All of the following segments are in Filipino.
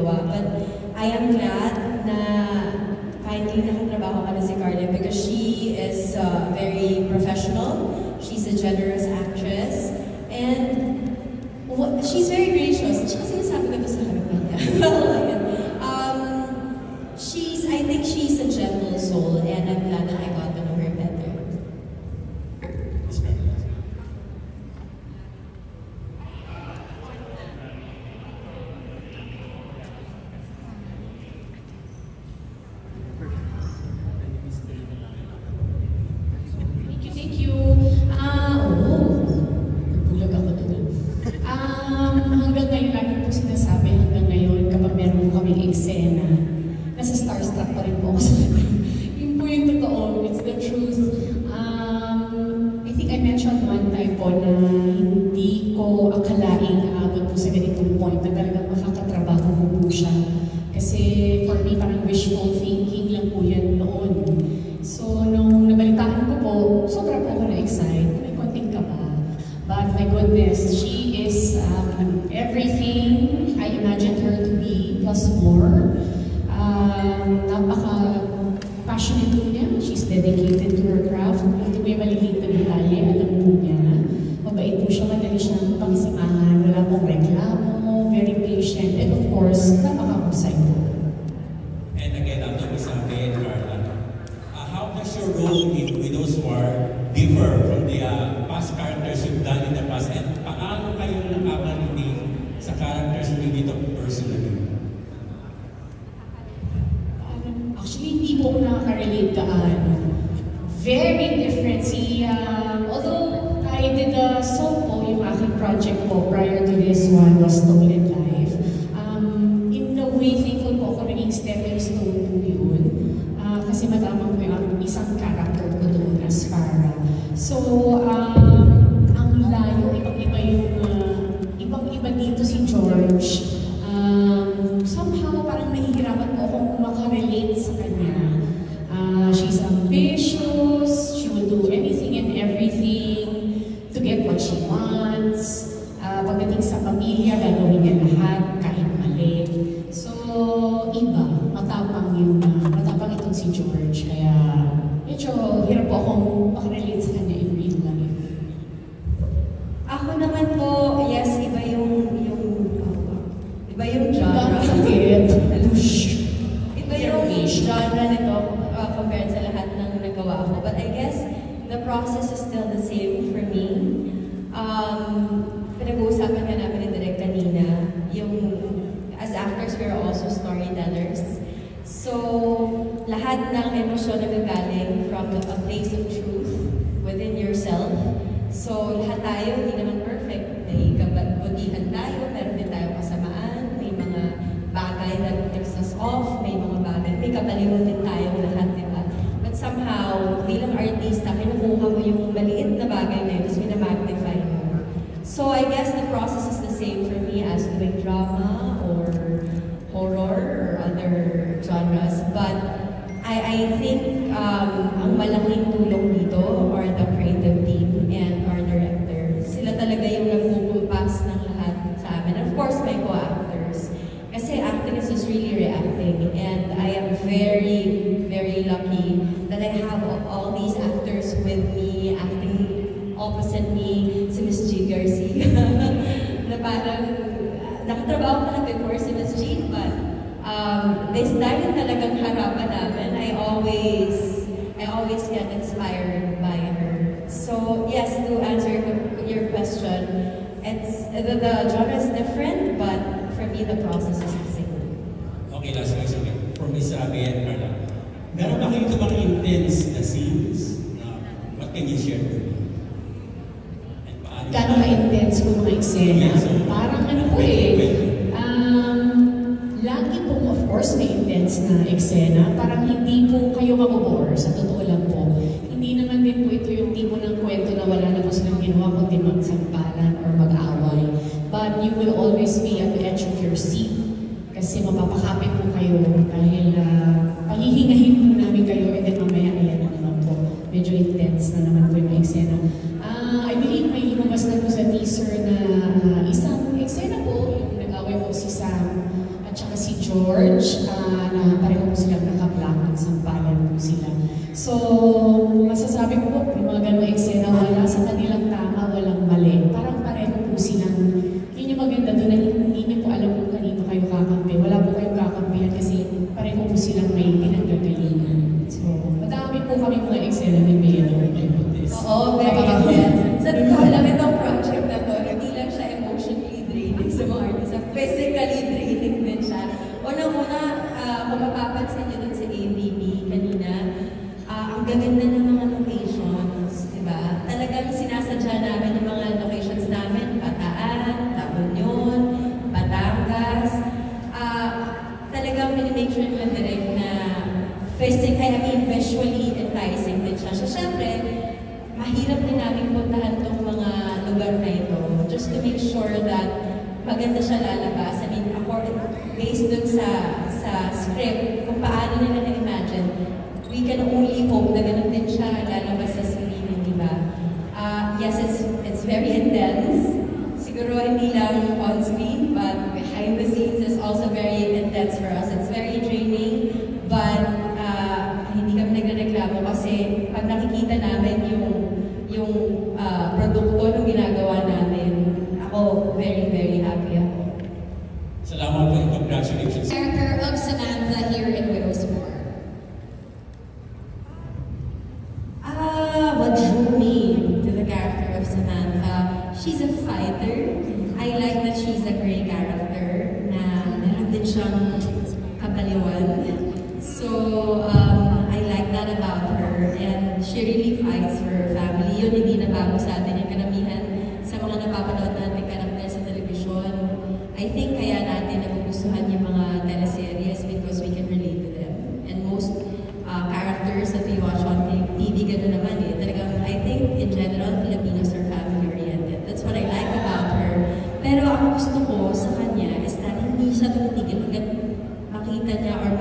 nagawa. But I am glad na finally nakatrabaho ka na si Carla because she is very professional. She's a generous actress. And she's very gracious. Tsaka sinasabi ko sa harapan niya. I think she's a gentle soul, and I'm glad that I got to know her better. Thank you. Bulag ako doon. Hanggang ngayon, lagi po sinasabi, hanggang ngayon, kapag meron po kaming eksena, nasa starstruck pa rin po ako sa yun po yung totoo, it's the truth. I think I mentioned one time po na hindi ko akalaing aabot po sa ganitong point na talagang makakatrabaho ko po siya. Kasi for me, parang wishful thinking lang po yan noon. So, nung nabalitaan ko po, sobra po ako na-excite. May konting kaba. But my goodness, she is everything I imagined her to be, plus more. Napaka-passionate po niya. She's dedicated to her craft. Hindi mo yung maliliit na detalye, alam po niya. Mabait po siya, madali siyang pangisimahan. Wala pong reklamo, very patient, and of course, napaka-husay po. And again, after we sabi, Carla, how does your role in Widow's War differ from the past characters you've done in the past? And paano kayo nakakarinig sa characters mo dito personally? Actually, hindi po nakaka-relate very different. Although I did a soap po, yung aking project po prior to this one was Stolen Life. In a way, thankful po ako naging stepping stone po yun. Kasi matamang po yung isang character ko doon as Farah. So, ang layo, ibang-iba dito si George. Somehow, parang nahihirapan po akong makarelate sa kanya. She's ambitious, she will do anything and everything to get what she wants. Pagdating sa pamilya, gagawin niya lahat, kahit mali. So, matapang itong si George. Kaya, medyo hirap po akong makarelate sa kanya in real life. Ako naman po, yes, iba yung genre. Iba yung genre nito compared sa lahat ng nagawa ko. But I guess the process is still the same for me. Pinag-uusapan nga namin ni Direk kanina, as actors, we're also storytellers. So, lahat ng emosyon nagagaling from a place of truth within yourself. So, lahat tayo, hindi naman perfect. May kabutihan tayo, meron din tayo kasamaan, may mga bagay that takes us off, may mga bagay, may kabaliwan din tayo lahat, diba? But somehow, bilang artista, kinukuha mo yung maliit na bagay na yun, tapos minamagnify mo. So, I guess the process is the same for me as doing drama or horror or other genres. But I think ang malaking tulong dito are the creative team and our director. Sila talaga yung nagpukumpas ng lahat sa amin. Of course, my co-actors. Kasi acting is just really reacting. And I am very, very lucky that I have all these actors with me, acting opposite me, si Miss G. Garcia. Na parang, nakatrabaho ko na before si Miss G, but this time na talagang harapan namin, I always get inspired by her. So yes, to answer your question, the genre is different, but for me the process is the same. Okay, last question. For Miss Abby and Carla, meron ba kayo mga intense na scenes? What can you share with me? Gano'n ka-intense po mga eksena? Parang ano po lagi po, of course, may intense na eksena. Parang hindi po kayo mabobore, sa totoo lang po. Hindi naman din po ito yung tipo ng kwento na wala na po silang ginawa kundi magsampalan or mag-away. But you will always be at the edge of your seat. Kasi mapapakapit po kayo dahil pahihingahin po namin kayo and then mamaya ayan na naman po. Medyo intense na naman po yung eksena. I believe may lumabas na po sa teaser na isang eksena po, yung nag-away po si Sam at saka si George, na pareho po silang naka-black, nagsampalan po sila. So, masasabi ko po, yung mga ganong eksena, wala sa kanilang tama, walang mali. Parang pareho po silang, yun yung maganda doon na hindi niyo po alam kung kanino kayo kakampi. Wala po kayong kakampihan kasi pareho po silang may pinanggagalingan. So, madami po kami mga eksena ni Bea noon. Oo, very intense. Sa totoo lang, itong project na to, hindi lang siya emotionally draining sa mga artists, physically draining din siya. Unang-una, kung mapapansin niyo dun sa AVP kanina, ang gaganda ng mga locations, di ba? Talagang sinasadya namin yung mga locations namin, Bataan, La Union, Batangas. Talagang minimake sure nila direct na visually enticing din siya. So, syempre, mahirap din namin puntahan itong mga lugar na ito just to make sure that maganda siya lalabas. I mean, based dun sa script, kung paano nila na-imagine, we can only hope na ganun din siya lalabas sa screen, di ba? Yes, it's very intense. Siguro hindi lang on screen, but behind the scenes is also very intense for us. It's very draining, but hindi kami nagrereklamo kasi pag nakikita namin yung produkto ng ginagawa namin, ako very, very happy ako. Salamat po and congratulations. Character of Samantha here in Widow's War. What drew me to the character of Samantha, she's a fighter. I like that she's a great character na meron din siyang kabaliwan. So, I like that about her, and she really fights for her family. Yun, hindi na bago sa atin yung karamihan sa mga napapanood natin karakter sa television. I think kaya natin nagugustuhan yung mga teleseries because we can relate to them. And most characters that we watch on TV, gano'n naman eh. Talagang, I think, in general, Filipinos are family-oriented. That's what I like about her. Pero ang gusto ko sa kanya is that hindi siya tumitigil hanggang makita niya or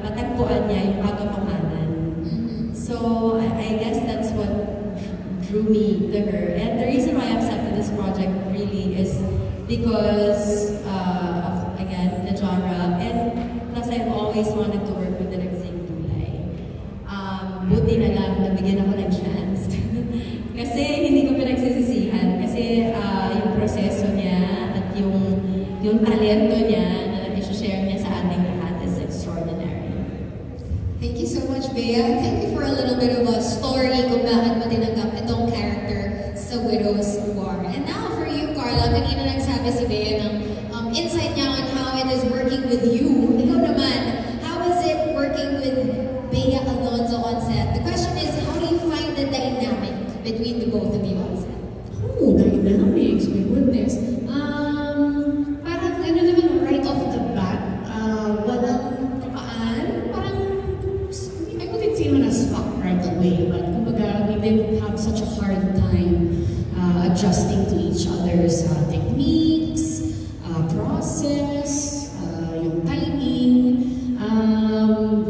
matagpuan niya yung katotohanan. So, I guess that's what drew me to her. And the reason why I accepted this project really is because of, again, the genre. And plus, I've always wanted to work with Direk Zing Dulay. Buti na lang, nabigyan ako ng chance. Kasi hindi ko pinagsisisihan. Kasi yung proseso niya at yung talento niya na nag-share niya sa ating lahat is extraordinary. Thank you so much, Bea. Thank you for a little bit of a story kung bakit mo tinanggap itong character sa Widow's War. And now for you, Carla, kanina nagsabi si Bea ng insight niya on how it is working with you. Ikaw naman, how is it working with Bea Alonzo on set? The question is, how do you find the dynamic between the both of you on set? Oh, dynamics, my goodness. Parang ano naman, right off the bat, walang kapaan, parang, I wouldn't say man as fuck right away, but kumbaga, we didn't have such a hard time adjusting to each other's techniques, process, yung timing.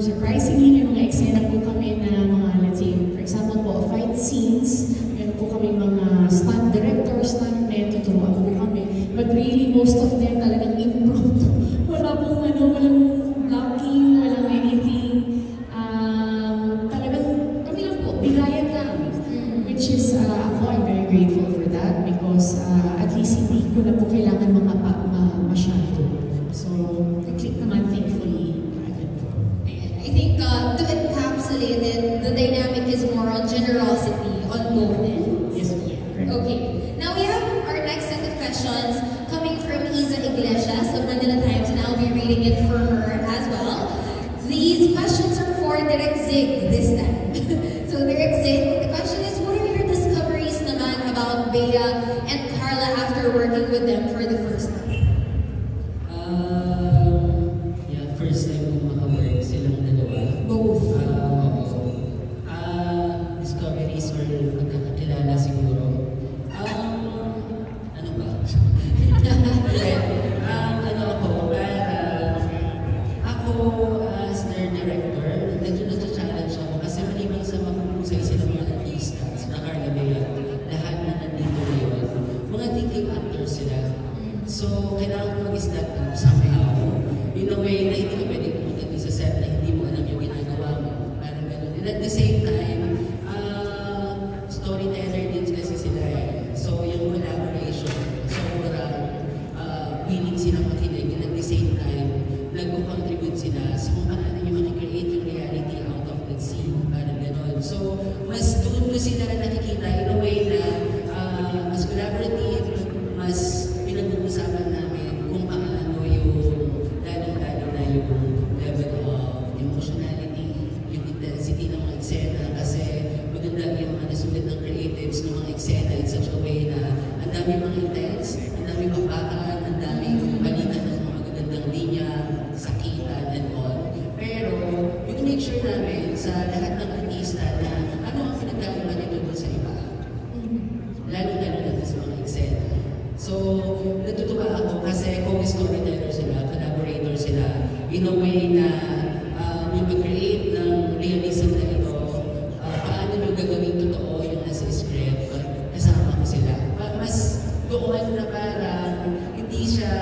Surprisingly, may mga eksena po kami na mga, let's say, for example po, fight scenes, meron po kami mga stunt directors, stuntmen, tuturuan po kami. But really, most of them talagang improv. Wala pong walang blocking, walang anything. Talagang kami lang po, bigayan lang. Which is, ako, I'm very grateful for that because at least hindi ko na po kailangan mga masyado. So, nag-click naman, thankfully. I think to encapsulate it, the dynamic is more on generosity on both ends. Yes, yeah. Okay, now we have our next set of questions coming from Isa Iglesias of Manila Times, and I'll be reading it for her as well. These questions are for Direk Zig this time. So Direk Zig, the question is, what are your discoveries naman about Bea and Carla after working with them for the first time? First time kong makawork silang dalawa. Both. Discoveries or pagkakakilala siguro. Ano ba? Ako as their director, medyo nasa-challenge ako kasi maliban sa makukusay silang mga artistas na Carla Bea, lahat na nandito ngayon, mga thinking actors sila. So, kailangan ko mag-step up somehow. In a way, I yung level of emotionality, yung intensity ng mga eksena kasi maganda yung mga nasulit ng creatives ng mga eksena in such a way na ang dami mga intense, ang dami bakbakan, ang dami yung balikan ng mga magagandang linya, sakitan and all. Pero yung make sure namin sa lahat ng artista na ano ang pinagkaiba nito doon sa iba. Lalo-lalo na sa mga eksena. So, natutuwa ako kasi co-storyteller sila, collaborator sila, in a way na yung mag-create ng realism na ito, paano nyo gagawin totoo yung nasa script, kasama ko sila. Mas doon na parang hindi siya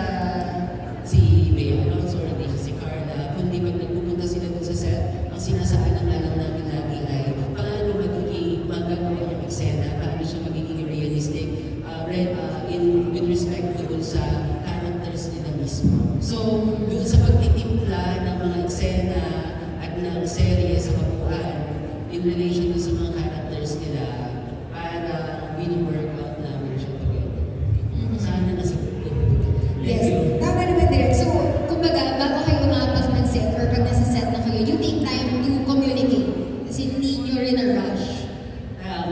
si Bea Alonso, hindi siya si Carla, kundi pag nagpupunta sila dun sa set, ang sinasaan na lang namin lagi ay paano magiging magagawa yung eksena, paano siya magiging realistic, with respect doon sa characters nila mismo. So, doon sa pagtitimpla ng mga eksena at ng serye sa kabuuan in relation sa mga characters nila para win-work out namin siya together. Sana nasagot ko. Yes, tama naman direct. So, kumbaga, bago kayo umapak ng set or pag nasa set na kayo, you take time to communicate. Kasi hindi nyo rin na-rush.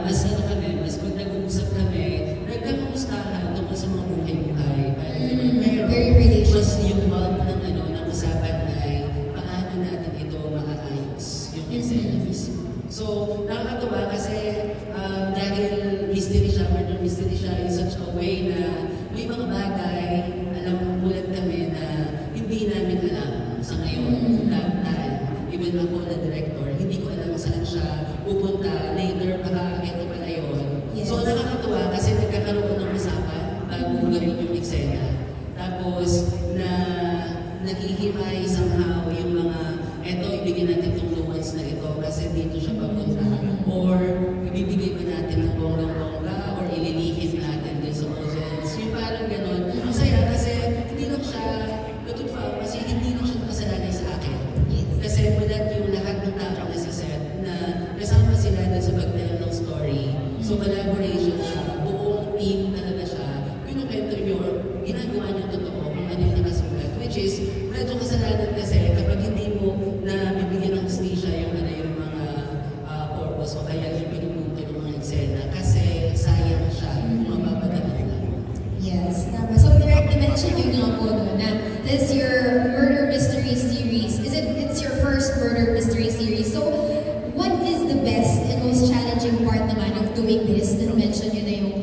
Mas ano kami, mas pag nag-uusap kami, nagkakamustahan tungkol sa mga buhay-buhay. Very relational. Mas yung bulk ng ng usapan ay paano natin ito maaayos yung eksena mismo. So, nakakatuwa kasi dahil mystery siya, murder mystery siya in such a way na may mga bagay, alam mulat kami na hindi namin alam sa ngayon. Even ako na director, hindi ko alam saan siya pupunta. Later, baka ito pala yun. Yes. So, nakakatuwa kasi nagkakaroon ng usapan bago gawin yung eksena. Tapos, naghihimay somehow yung mga, eto, ibigyan natin itong nuance na ito kasi dito siya papunta. Or, ibibigay ba natin ng bonggang-bongga or ililihis natin din sa audience. Yung parang ganun. Ang saya kasi hindi lang siya natutuwa kasi hindi lang siya nakasalalay sa akin. Kasi mulat yung lahat ng tao na sa set na kasama sila dun sa pag-tell ng story. So collaboration siya, buong team talaga siya. Kinukwento nyo, ginagawa nyo totoo kung ano yung nakasulat. Which is, medyo kasalanan kasi kapag hindi mo na bibigyan ng hustisya yung yung mga purpose o kaya yung pinupunto ng mga eksena kasi sayang siya kung mapapadaan lang. Yes, tama. So, direct na-mention nyo nga po na this your murder mystery series. It's your first murder mystery series. So, what is the best and most challenging part naman of doing this? Na-mention nyo na yung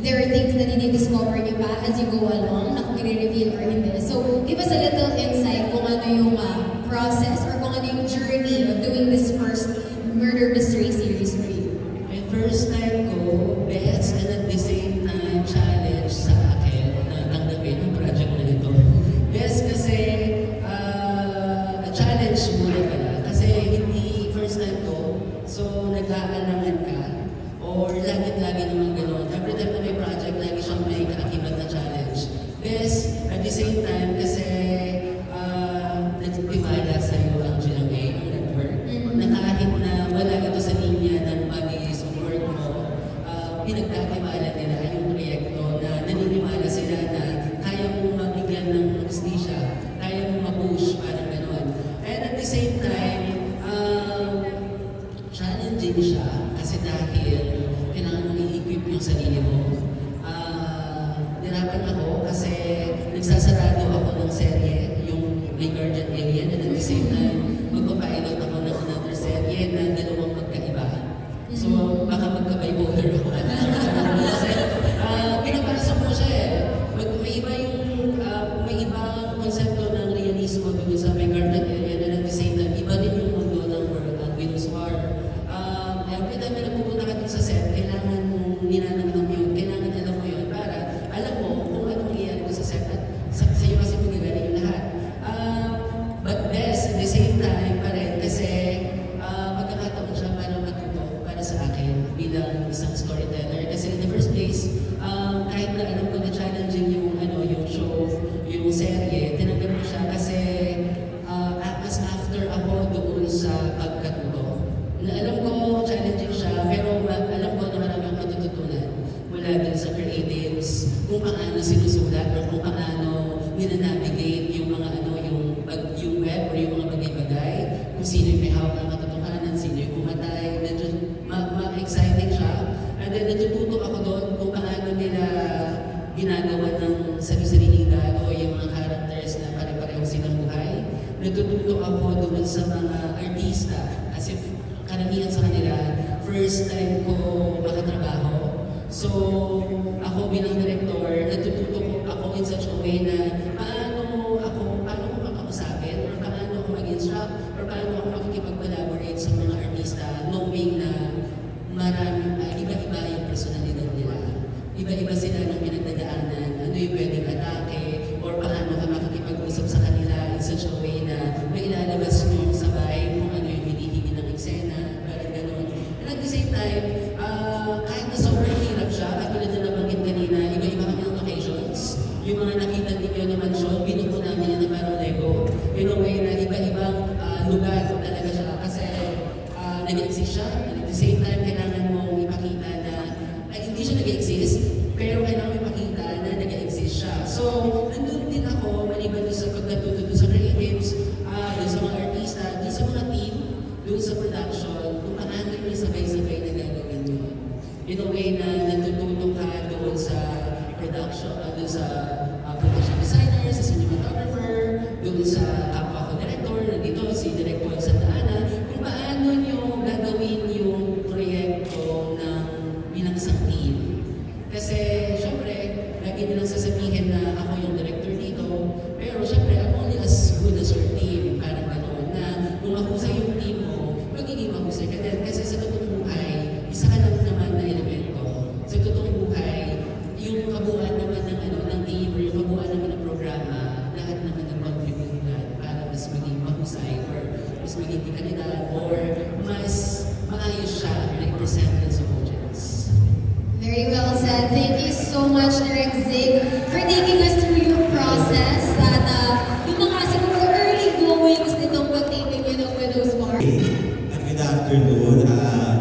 there are things na dinidiscover nyo pa as you go along na kung i-reveal or hindi. So, give us a little insight kung ano yung process or kung ano yung journey of doing this first murder mystery series for you. My first time ko, best and at the same time challenge sa akin na tanggapin yung project na ito. Best kasi challenge muna pala. Kasi hindi first time ko, so nag-aalangan ka or lagi-lagi naman gano'n. Every time na may project, lagi siyang may kaakibat na challenge. Best at the same time kasi nagtiwala sa'yo ang GMA, ang network, na kahit na wala ito sa linya ng bagis o work mo, pinagkatiwala nila yung proyekto na naniniwala sila na kaya mong mabigyan ng hustisya, kaya mong ma-push, parang gano'n. And at the same time, challenging siya kasi dahil kailangan mong i-equip yung sarili mo. Nirapan ako kasi nagsasarado ako ng serye, yung The Guardian Alien, and at the same time, magpapilot ako ng another serye na dalawang magkaiba. So, baka magka-bipolar ako. Kasi, pinapasa mo siya eh. May ibang konsepto ng realismo doon sa My Guardian Alien, and at the same time, iba din yung mundo ng world at Venus War. Every time na napupunta ka dun sa set, kailangan mong ninanamnam yun, kailangan alam mo yun para alam mo kung anong nangyayari dun sa set at sa'yo kasi magagaling yung lahat. But best, at the same time pa rin, kasi magkakataon siya para matuto para sa akin bilang isang storyteller. Kasi in the first place, kahit na alam ko na challenging yung show, yung serye, tinanggap ko siya kasi mas after ako doon sa pagkatuto. Alam ko, challenging siya, kung sino yung may hawak ng katotohanan, sino yung pumatay, medyo ma-exciting siya. And then natututo ako doon kung paano nila ginagawa ng sarili-sarili o yung mga characters na pare-pareho silang buhay. Natututo ako doon sa mga artista as if karamihan sa kanila, first time ko makatrabaho. So, ako bilang director, natututo ko ako in such a way na paano ko makausapin, or paano ako mag-instruct, or paano ako makikipag-collaborate sa mga artista, knowing na iba-iba yung personalidad nila. Iba-iba sila ng pinagdadaanan, ano yung pwedeng atake, or paano ka makikipag-usap sa kanila in such a way na may ilalabas nyo sabay kung ano yung hinihingi ng eksena, parang gano'n. And at the same time, kahit na sobrang hirap siya, katulad na nabanggit kanina, iba-iba kami ng locations. Yung mga nakita ninyo na mag-show, binuto namin yun na parang Lego. In a way na iba-ibang lugar talaga siya kasi nag-exist siya. And at the same time, kailangan mong ipakita na hindi siya nag-exist, pero kailangan mo ipakita na nag-exist siya. So, nandun din ako, maliban doon sa pagkatuto doon sa creatives, doon sa mga artista, doon sa mga team, doon sa production, kung paano yung sabay-sabay na gagawin yun. In a way na natututo ka doon sa production, doon sa production designer, sa cinematographer, doon sa kapwa ko director, nandito si Director Santa Ana, kung paano nyo gagawin yung proyekto ng bilang isang team. Kasi, syempre, lagi nilang sasabihin na ako yung director dito, pero syempre, I'm only as good as your team, parang gano'n, na kung mahusay yung team mo, magiging mahusay ka din. Kasi sa totoong buhay, isa ka lang naman na elemento. Sa totoong buhay, yung kabuuan naman ng team, or yung kabuuan naman ng programa, lahat naman ng contribute para mas maging mahusay, or mas maging kalidad, or mas maayos siya na i-present din sa audience. Very well said. Thank you so much, Direk Zig, for taking us through your process. At yung mga siguro early goings nitong pag-taping yun ng Widow's War. Good afternoon.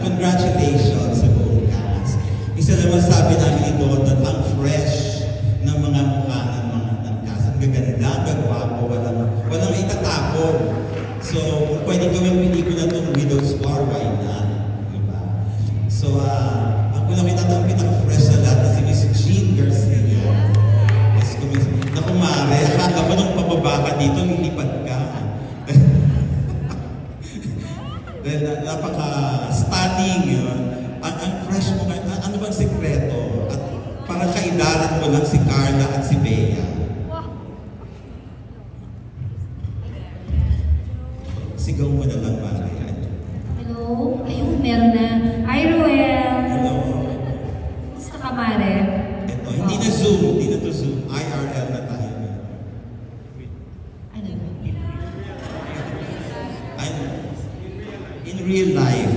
Congratulations sa buong cast. Isa naman sabi namin ito na ang fresh ng mga mukha ng cast. Ang gaganda, ang gagwapo, walang itatapon. So, kung pwede gawing pelikula itong Widow's War, why not? Diba? So, ako lang itatang pinaka-fresh na lahat na si Miss Jean Garcia. Yes, naku Mare, akala ko nung pababa ka dito, nilipad ka. Dahil napaka-stunning yun. Ang fresh mo, ano bang sikreto? At parang kaidaran mo lang si Carla at si Bea. Sigaw mo na lang, Mare. Hello? Ayun, meron na. Hi, Ruel! Hello. Gusto ka, Mare? Ito, hindi na Zoom, hindi na to Zoom. IRL na tayo. Ano? In real life.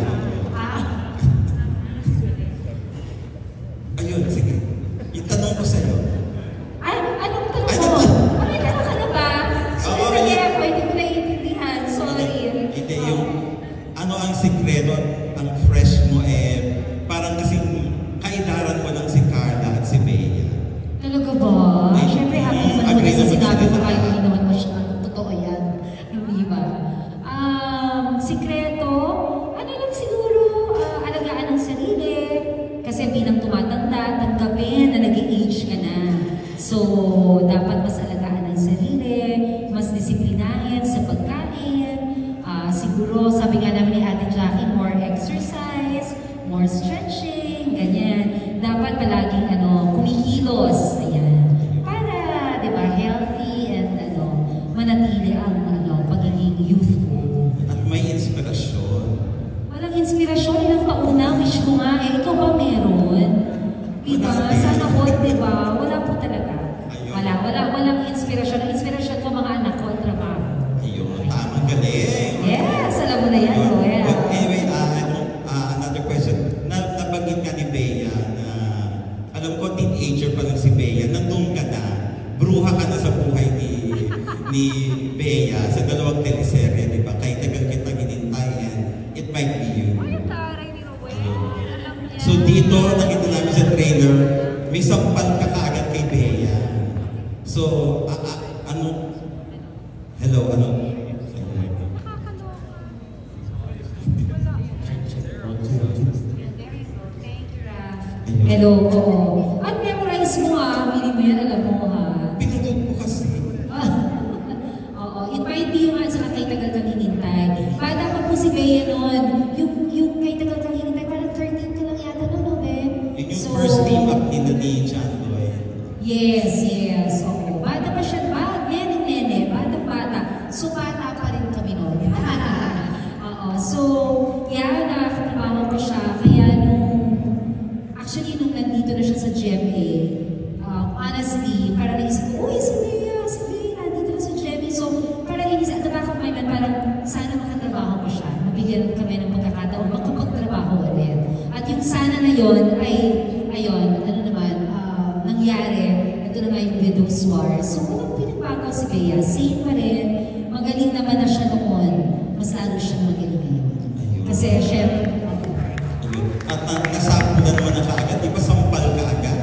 Ayun, sige. Yung tanong ko sa'yo. Ay, anong tanong Ay, mo? tanong. May tanong ka na ba? Oo, Sorry, ako, hindi ko naiintindihan. Sorry. Hindi, yung ano ang sikreto at ang fresh mo parang kasing kaidaran mo lang si Carla at si Bea. Talaga ba? Siyempre, happy naman ako Agree sa naman sinabi sila mo na- kahit hindi naman masyadong totoo yan. Hindi ba? Sikreto, ano lang siguro, alagaan ng sarili. Kasi bilang tumatanda, tanggapin na nag-age ka na. So, dapat mas alagaan ng sarili, mas disiplinahin sa pagkain. Siguro, sabi nga namin ni Ate Jackie, more exercise, more stretching, ganyan. Dapat palaging kumikilos, ayan. Para, di ba, healthy and manatili ang pagiging youthful. At may inspirasyon. Walang inspirasyon, ilang taon na, wish ko nga, ikaw ba meron? Diba? Sana all, diba? Wala po talaga. Walang inspirasyon. Ang inspirasyon ko, mga anak ko, ang trabaho. Ayun, tamang galing. Yes, alam mo na yan, Noel. But anyway, another question. Nabanggit ka ni Bea na, alam ko, teenager pa lang si Bea, nandun ka na, bruha ka na sa buhay ni Bea sa dalawang teleserye, di ba? Kahit tagal kitang hinintay, and it might be you. So dito, nakita namin sa trailer, may sampal ka kaagad kay Bea. So, hello? Hello, oo. At memorize mo hindi mo yan, alam mo Pinagod ko kasi. Oo, invite you nga sa kay tagal kang hinintay. Bata pa po si Bea noon, yung kay tagal kang hinintay, parang 13 ka lang yata no, Be? Yun yung first team up ni John Lloyd. Yes. Oo. Bata pa siya, nene, bata. So, bata pa rin kami noon. Oo. So, nakatrabaho ko siya. Kaya actually, nung nandito na siya sa GMA, honestly, parang naisip ko, uy, si Bea, nandito na sa GMA. So, parang at the back of my mind, parang sana makatrabaho ko siya. Mabigyan kami ng pagkakataon, makapagtrabaho ulit. At yung sana na yun ay, nangyari. Ito na nga yung Widow's War. So, walang pinagbago si Bea. Same pa rin. Magaling naman na siya noon. Mas lalo siyang magaling ngayon. Kasi, syempre, at nasabi na naman na kaagad, di ba sampal ka agad?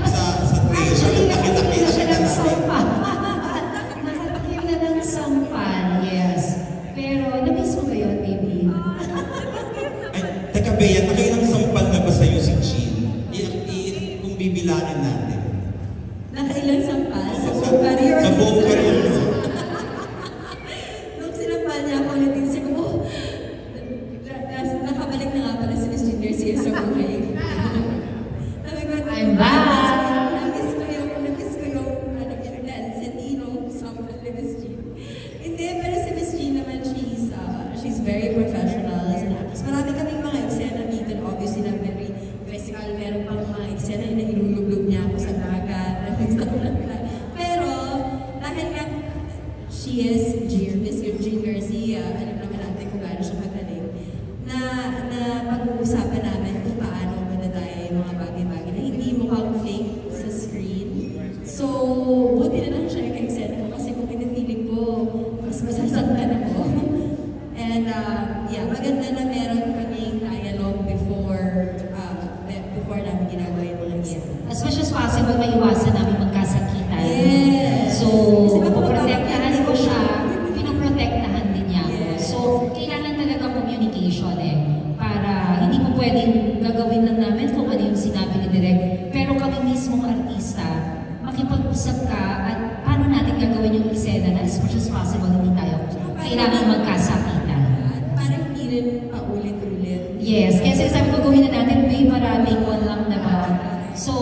sa treasure, nakita siya na sampal. Nakatakim na ng sampal, yes. Pero, na-miss mo ba yun, baby? Ay, teka Bea, nakailang sampal na ba sa'yo si Jean? Kung bibilangin natin. Nakailang sampal? Sa buong career? Sa buong career. Nung sinampal niya ako, natin ko, nakabalik na nga pala si Miss Jean Garcia sa buhay. Sabi ko, I'm back! Na-miss ko yung Santino sampal ni Miss Jean. Hindi, pero si Miss Jean naman, she's very professional as an actress. Marami kaming mga eksena dito, obviously na very physical, meron pang mga eksena na inulog-log niya ako sa dagat, pero dahil nga she is Miss Jean Garcia, alam naman natin kung gaano siya magaling, na pag-uusapan namin kung paano madadaya yung mga bagay-bagay na hindi mukhang fake sa screen. So, buti na lang siya yung eksena ko kasi kung pinapiling ko, mas masasaktan ako. And maganda na meron kaming dialogue before namin ginagawa yung mga eksena. As much as possible, maiwasan namin magkasakitan. Yes. So, pinoprotektahan ko siya, pinoprotektahan din niya ako. Yes. So, kailangan talaga communication para hindi mo pwedeng gagawin lang namin kung ano yung sinabi ni Direk. Pero kami mismong artista, makipag-usap ka at paano natin gagawin yung eksena na as much as possible hindi tayo kailangan magkasakitan. Para hindi rin paulit-ulit. Yes, kasi sabi ko gawin na natin, babe, para take one lang, diba? So,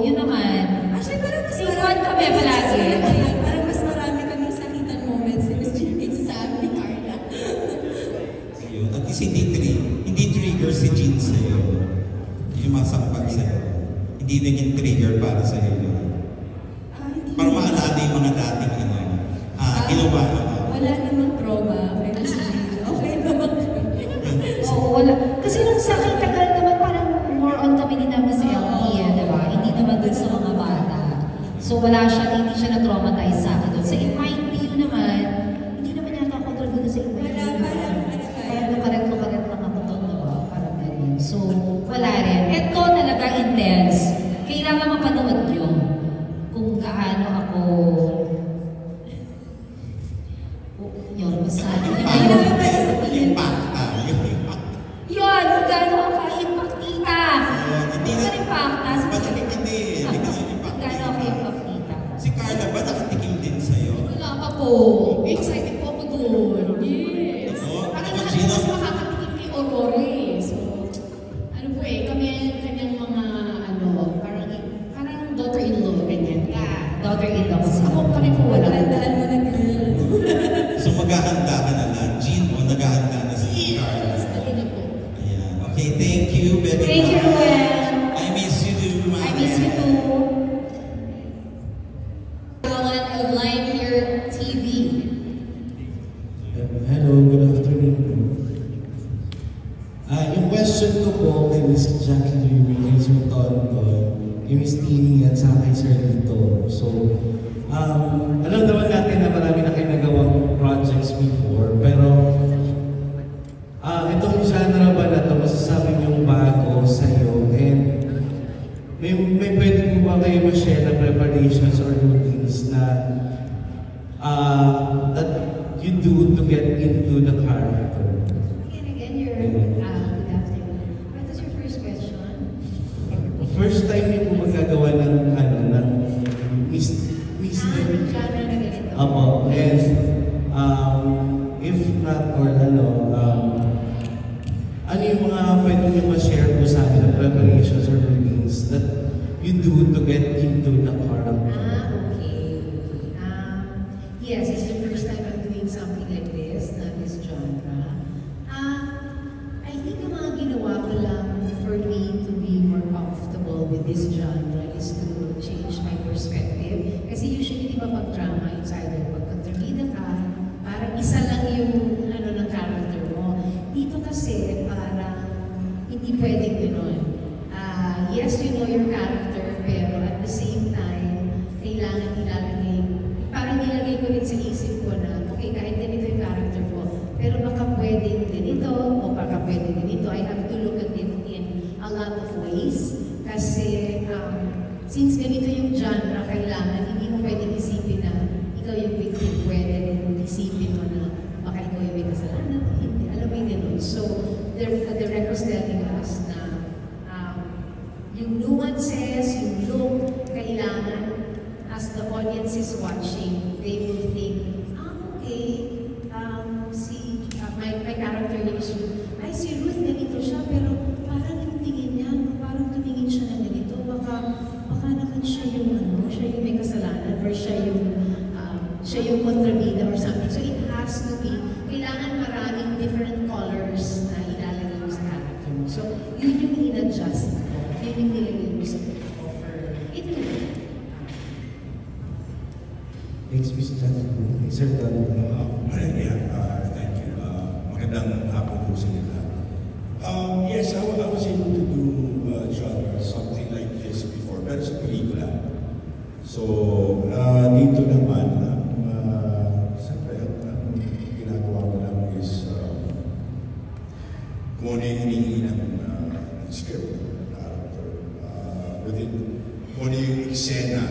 yun naman. Actually, parang mas take one kami palagi. Parang mas marami kaming sakitan moments ni Miss Jean kaysa sa amin ni Carla. Ayun. At least hindi trigger si Jean sa'yo. Yung masampag sa'yo. Hindi naging trigger para sa'yo yun. Para maalala yung mga dating ginawa. Wala namang trauma kay Miss Jean. Okay naman. Oo, wala. Kasi nung sa akin, tagal naman parang more on kami din naman sa LT, diba? Hindi naman dun sa mga bata. So wala siya, hindi siya na-traumatize sa akin dun. Sa In My View naman, hindi naman yata ako talaga dun sa In My View. Parang lukaret lang ako dun, diba? Parang ganyan. So, wala rin. Ito talaga intense. Kailangan mapanood nyo kung gaano ako yun, basta. Yung pakta. Yun, kung gaano ako ka-impact tita. Hindi na rin pakta. Madali ka din. Gaano ako impact tita. Si Carla ba nakatikim din sa'yo? Wala pa po. Excited po ako doon. Yes. Parang lahat mas makakatikim kay Aurora So, ano po kanyang mga parang daughter-in-law, ganyan. Daughter-in-law kasi. Ako pa rin po wala. Tandaan mo na girl. So maghahanda ka na lang. Jean o naghahanda na si Carla? Yes, dali na po. Ayan. Okay, thank you very much. Thank you, Ruel. I miss you too, I miss you too. Of Live Here TV. Hello, good afternoon. Yung question ko po kay Miss Jackie Louie, kay Sir Tondo, kay Miss Tini at sa kay Sir Lito. So, alam naman natin na marami na kayo nagawang projects before, pero itong genre ba na ito, masasabi niyong bago sa'yo, and may pwede mo ba kayo ma-share na preparations or routines na that you do to get into the character? Again, good afternoon. What is your first question? First you do to get into the character? Okay. Yes, it's the first time I'm doing something like this, this genre. I think ang mga ginawa ko lang for me to be more comfortable with this genre is to change my perspective. Kasi usually, di ba, pag drama, it's either pag kontrabida ka, parang isa lang yung ng character mo. Dito kasi, parang hindi pwedeng gano'n. Yes, you know your character, pero at the same time, kailangan ilalagay, parang nilagay ko rin sa isip ko na, okay, kahit ganito yung character ko, pero baka pwedeng ganito, o baka pwedeng ganito. I have to look at it in a lot of ways. Kasi, since ganito yung genre, kailangan, hindi mo pwedeng isipin na ikaw yung victim, pwede rin isipin mo na baka ikaw yung may kasalanan, hindi. Alam mo yung ganun. So, the record's telling us na yung nuances, yung look, kailangan, as the audience is watching, they will think, okay, my character is Ruth. Ay, si Ruth, ganito siya, pero parang yung tingin niya, parang tumingin siya na ganito, baka naman siya yung siya yung may kasalanan, or siya yung kontrabida or something. So it has to be, kailangan maraming different colors na ilalagay mo sa character mo. So yun yung in-adjust ko, yun yung nilagay mo sa offer. Ito. Next, Mr. John. Sir, thank you. Magandang hapon po sa inyo. Yes, I was able to do genre, something like this before, pero sa pelikula. So, dito naman, siyempre, ang ginagawa ko lang is kung ano yung hinihingi ng script, ng character. Kung ano yung eksena,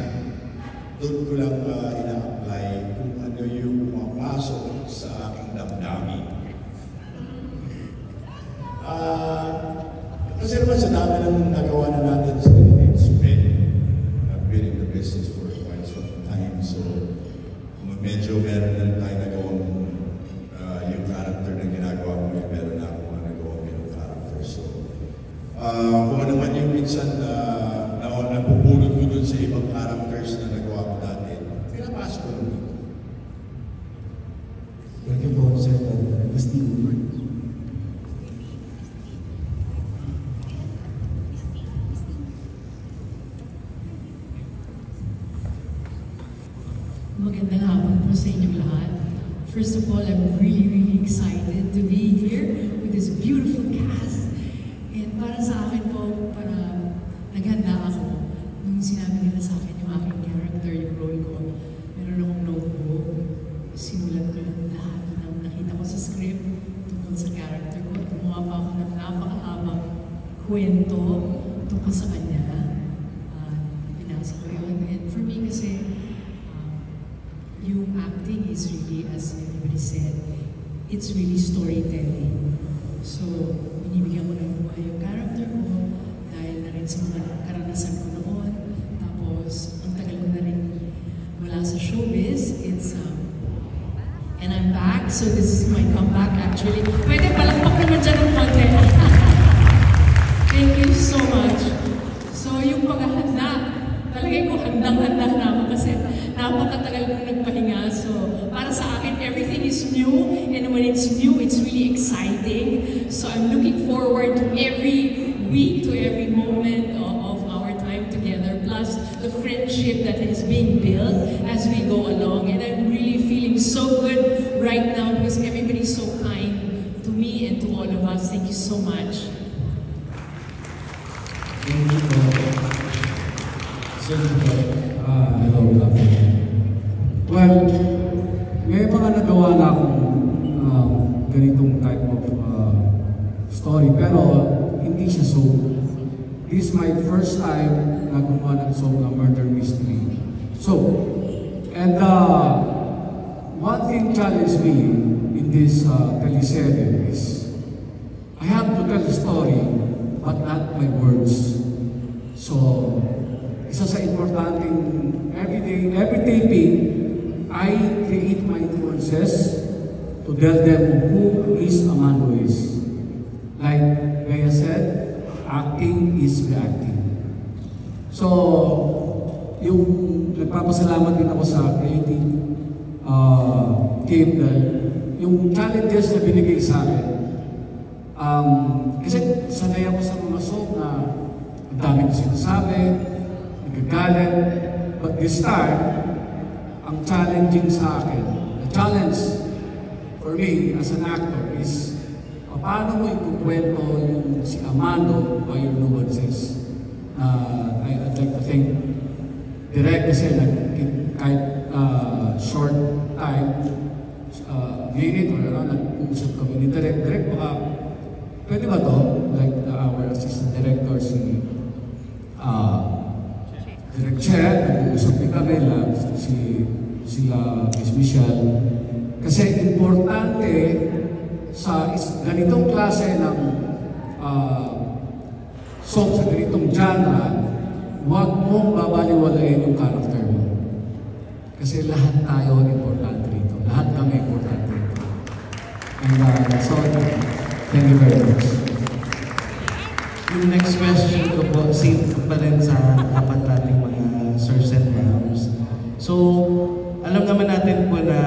doon ko lang ina-apply kung ano yung pumapasok sa aking damdamin. Kasi naman sa dami ng nagawa na natin sa I've been in the business for quite some time, so medyo meron na tayo nagawang yung character na ginagawa mo, meron na akong nagawang yung character. So, kung ano man yung minsan napupulot ko dun sa ibang characters na nagawa ko dati, pinapasok ko lang dito. Thank you po, Sir. Magandang hapon po sa inyong lahat. First of all, I'm really excited to be here with this beautiful cast. And para sa akin po, para naghanda ako nung sinabi nila sa akin yung aking character, yung role ko. Meron akong notebook. Sinulat ko lang lahat ng nakita ko sa script tungkol sa character ko. Gumawa pa ako ng napakahabang kwento tungkol sa kanya. Pinasa ko yun. And for me kasi, yung acting is really, as everybody said, it's really storytelling. So, binibigyan ko ng buhay yung character ko dahil na rin sa mga karanasan ko noon. Tapos, ang tagal ko na rin wala sa showbiz. And I'm back, so this is my comeback actually. Pwede palakpak naman dyan ng konti. Thank you so much. So, yung paghahanda, talagay ko handang-handa na ako kasi napakatagal ko nagpahinga. So, para sa akin, everything is new. And when it's new, it's really exciting. So, I'm looking forward to every week, to every moment of our time together. Plus, the friendship that is being built as we go along. And I'm really feeling so good right now because everybody's so kind to me and to all of us. Thank you so much. Thank you po. Sir, hello, good afternoon. Well, may mga nagawa na akong ganitong type of story, pero hindi siya soap. This is my first time na gumawa ng soap na murder mystery. So, and one thing challenged me in this teleserye is I have to tell the story, but not my words. So, isa sa importanteng every taping, I create my influences to tell them who is Amando is. Like Bea said, acting is reacting. So, yung nagpapasalamat din ako sa creative team dahil yung challenges na binigay sa akin. Kasi sanay ako sa mga song na ang dami ko sinasabi, nagagalit. But this time, ang challenging sa akin, the challenge for me as an actor is paano mo ikukwento yung si Amando by your nuances. I'd like to thank Direk kasi kahit short time, minute or nag-uusap kami ni Direk. Direk, baka pwede ba to? Like our assistant director, si Direk Chet, nag-uusap din kami sila Miss Michelle. Kasi importante sa ganitong klase ng song, sa ganitong genre, huwag mong babaliwalain yung character mo. Kasi lahat tayo importante rito. Lahat kami importante rito. And so, thank you very much. Yung next question ko po, same pa rin sa apat nating mga sirs and ma'ams. So, alam naman natin po na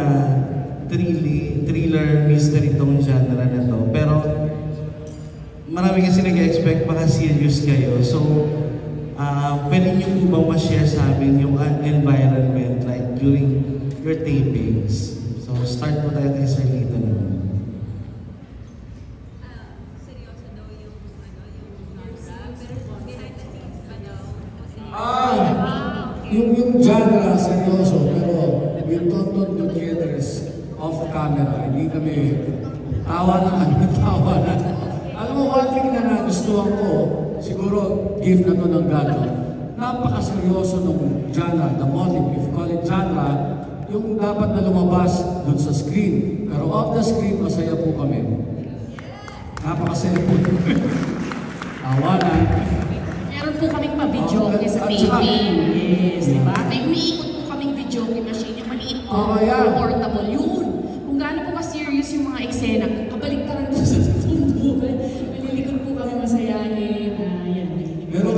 thriller, mystery itong genre na to. Pero, marami kasi nag-expect baka serious kayo. So, pwede niyo po bang ma-share sa amin yung environment like during your tapings? So, start po tayo kay Sir Lito naman. Seryoso daw yung genre, pero behind the scenes ba daw? Yung genre, seryoso, pero with Tonton Gutierrez off camera, hindi kami tawa na. Alam mo, one thing na nagustuhan ko, siguro gift na to ng God, napakaseryoso nung genre, the motive, if you call it genre, yung dapat na lumabas dun sa screen. Pero off the screen, masaya po kami. Napakasaya po. Tawa na. Meron po kaming pa-video sa taping. Yes, diba? May umiikot po kaming video machine, yung maliit po, portable. Yun! Kung gaano po ka-serious yung mga eksena, kabaliktaran po sa totoong buhay. Nalilikod po kami masayahin. Meron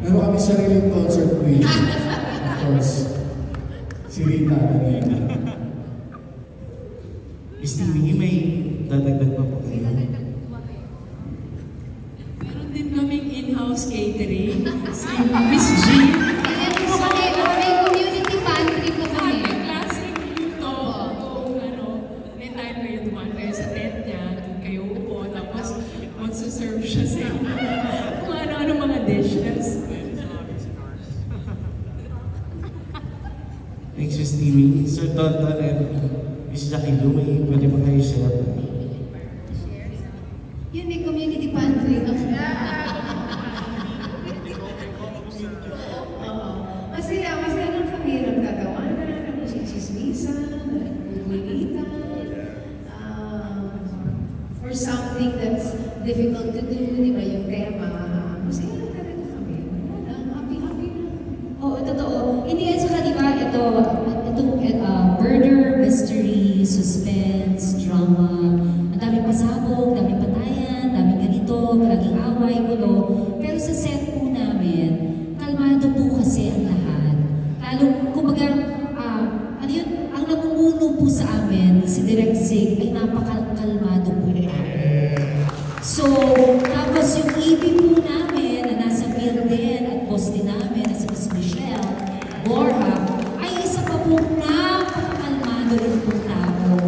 kami sariling concert queen. Of course. Si Rita. Miss Timmy, may dadagdag pa po kayo? Meron din kaming in-house catering. Si Miss G. May community pantry po kami. Klaseng luto. May time kayo dumaan kayo sa tent niya, doon kayo upo, tapos magsaserve siya sa inyo. Kung ano-ano mga dishes. Thanks, Miss Timmy. Sir Tonton and Miss Jackie Lou, may pwede ba kayo share? Yun yung community pantry. Masaya lang kami, nagtatawanan, nagsisismisan, nagbubulitan. For something that's difficult to do, di ba yung tema, masaya lang talaga kami. Happy na. Oo, totoo. Hindi yan saka, di ba, itong murder, mystery, suspense, drama, ang daming pasabog, daming patayan, daming ganito, palaging away, gulo. Pero sa set po namin, kalmado po kasi ang lahat. Lalo, kumbaga, ang namumuno po sa amin, si Direk Zig, ay napakakalmado po So, tapos yung EB po namin, na nasa field din, at boss din namin, na si Miss Michelle Borja, ay isa pa po napakakalmado rin po tao.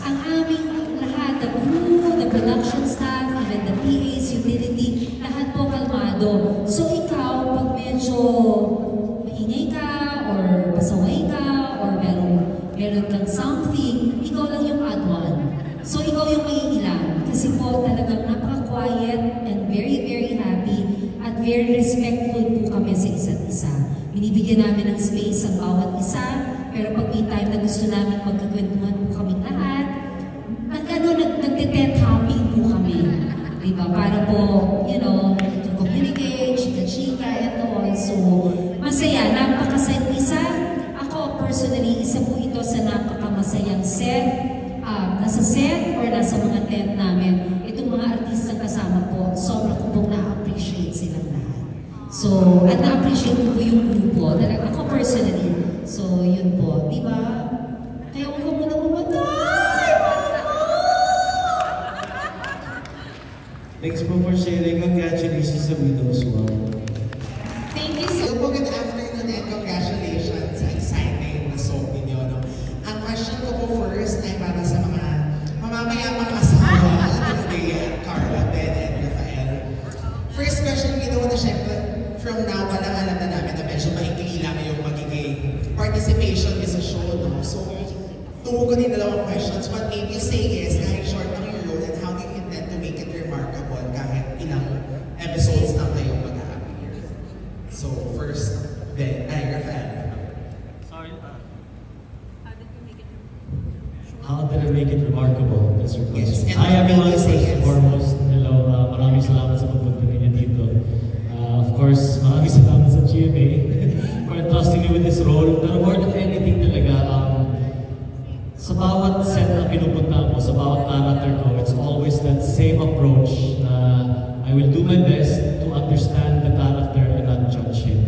Ang aming lahat, the crew, the production staff, even the PAs, utility, lahat po kalmado. So ikaw, pag medyo maingay ka, or pasaway ka, or meron kang something, ikaw lang yung odd one. So ikaw yung maiilang. Kasi po talagang napaka-quiet and very, very happy at very respectful po kami sa isa't isa. Binibigyan namin ng space ang bawat isa, pero pag may time na gusto namin magkakwentuhan po kami lahat, nagtitent happy po kami. Diba? Para po, to communicate, chika-chika, and all. So, masaya, napakasaya. Ako personally, isa po ito sa napakamasayang set. Nasa set or nasa mga tent namin, itong mga artistang kasama po, sobrang ko pong na-appreciate silang lahat. So, at na-appreciate ko po yung grupo, ako personally. So, yun po, di ba? Kaya huwag ko muna mamatay! Thanks po for sharing. Congratulations sa Widow's War. Thank you so Good afternoon and congratulations sa exciting na soap ninyo. No? Ang question ko po first ay para sa mga mamamayamang asawa ng Bea, Carla, Ben, and Rafael. First question, ginawa na syempre, from now pa lang alam na namin na medyo maikli lang yung magiging participation sa show. No? So, tungo ko din dalawang questions. What made you say is, kahit short lang yung role, and how do you intend to make it remarkable kahit ilang episodes na kayo mag-a-appear? So, first, Ben, Rafael. How did you make it? How did I make it remarkable? That's your question. Yes, Hi everyone, yes, first yes. and foremost. Hello, maraming salamat sa pagpunta ninyo dito. Of course, maraming salamat sa GMA for entrusting me with this role. Pero more than anything talaga, sa bawat set na pinupunta ko, sa bawat character ko, it's always that same approach na I will do my best to understand the character and not judge him.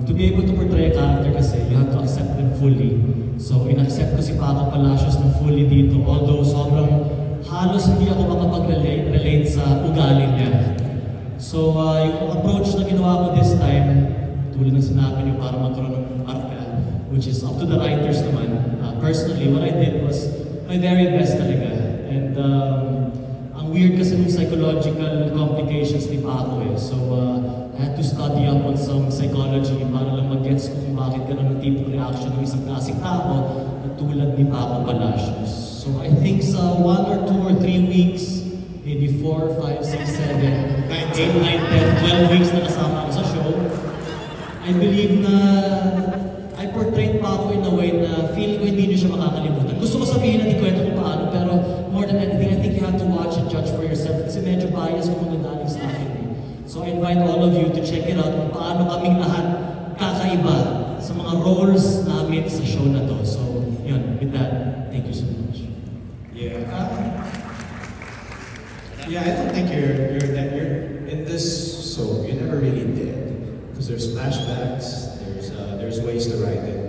To be able to portray a character kasi, you have to accept them fully. So, in-accept ko si Paco Palacios na fully dito, although sobrang halos hindi ako makapag-relate sa ugali niya. So, yung approach na ginawa ko this time, tulad ng sinabi niyo para magkaroon ng arka, which is up to the writers naman. Personally, what I did was my very best talaga. And ang weird kasi ng psychological complications ni Paco eh. So, I had to study up on some psychology para lang mag-gets ko kung bakit ganun ang tipong reaction ng isang klaseng tao na tulad ni Paco Palacios. So, I think sa 1 or 2 or 3 weeks, maybe 4, 5, 6, 7, 8, 9, 10, 12 weeks na kasama ako sa show, I believe na I portrayed Paco in a way na feeling ko hindi niyo siya makakalimutan. Gusto ko sabihin na ikwento ko paano, pero more than anything, I think you have to watch and judge for yourself kasi medyo bias kung magagaling sa akin eh. So I invite all of you to check it out kung paano kaming lahat kakaiba sa mga roles namin sa show na to. So, yun, with that, thank you so much. Yeah. Yeah, I don't think you're in this soap. You never really did, because there's flashbacks. There's ways to write it.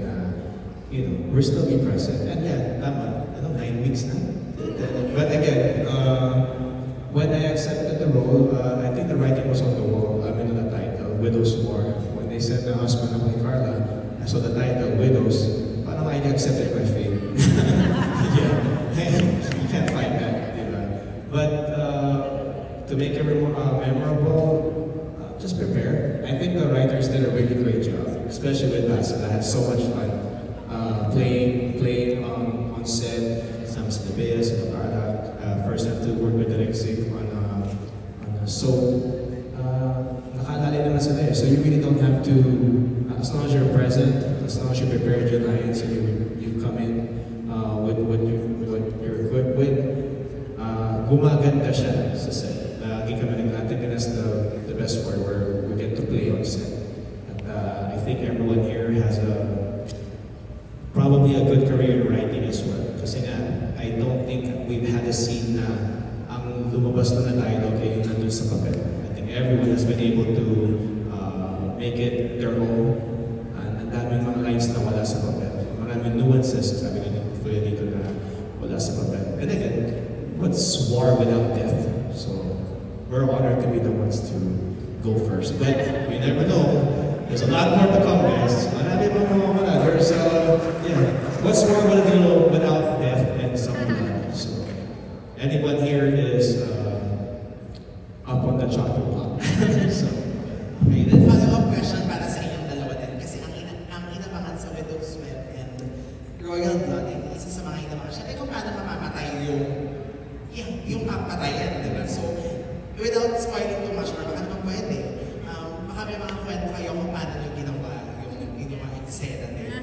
You know, we're still be present. And yeah, tama. 9 weeks na. But again, when I accepted the role, I think the writing was on the wall. I mean, the title, Widow's War. When they said the husband of Carla, I saw the title, Widows. Parang I accepted my fate. Yeah, you can't fight that, diba? But to make it memorable, just prepare. I think the writers did a really great job, especially with Basil. I had so much fun playing on set. Sam Sinabeas, Carla. First time to work with Direk Sig on a soap. Nakaalala naman sila eh. So you really don't have to, as long as you're present, as long as you prepared your lines and you come in with what you're good with, gumaganda siya sa set. Lagi kami nag-atin, and that's the best part where we get to play on set. And I think everyone here has probably a good career in writing as well. Kasi nga, I don't think we've had a scene na ang lumabas na dialogue ay yung nandun sa papel. I think everyone has been able to make it their own. And ang daming mga lines na wala sa papel. Maraming nuances, sabi nga dito na wala sa papel. And again, what's war without death? So, we're honored to be the ones to go first. But we never know. There's a lot more to come, guys. There's, what's war without death and something like that. So, anyone here is up on the chocolate block. So, okay, then follow-up question para sa inyong dalawa din. Kasi ang inabangan sa Widow's War and Royal Blood, isa sa mga inabangan. Siyempre kung paano mamamatay yung papatayan, di ba? So, without spoiling too much, or baka naman pwede, baka may mga kwento kayo kung paano yung ginawa eksena din.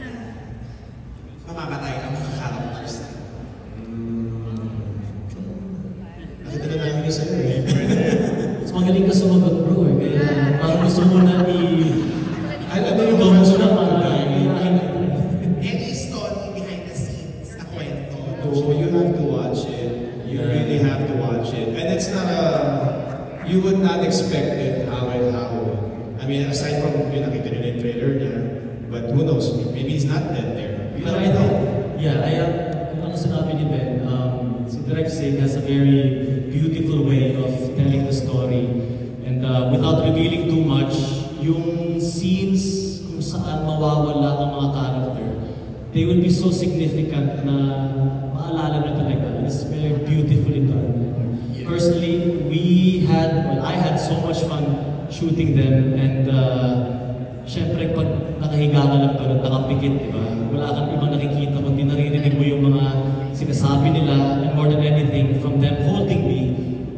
Mamamatay ang mga characters. Nakita na namin yung sa'yo eh. Mas magaling ka sumagot bro eh. Kaya parang gusto mo na alam mo yung comments na any story behind the scenes na kwento. So you have to watch it. You really have to watch it. And it's not you would not expect it how mean, aside from yung nakita nyo na yung trailer niya, but who knows, maybe he's not dead there. You But don't I know. think, kung ano sinabi ni Ben, si Direk Sig has a very beautiful way of telling the story. And without revealing too much, yung scenes kung saan mawawala ang mga character, they will be so significant na maalala na talaga. It's very beautifully done. Personally, I had so much fun shooting them, and syempre pag nakahiga ka lang doon at nakapikit, di ba? Wala kang ibang nakikita kundi naririnig mo yung mga sinasabi nila, and more than anything, from them holding me,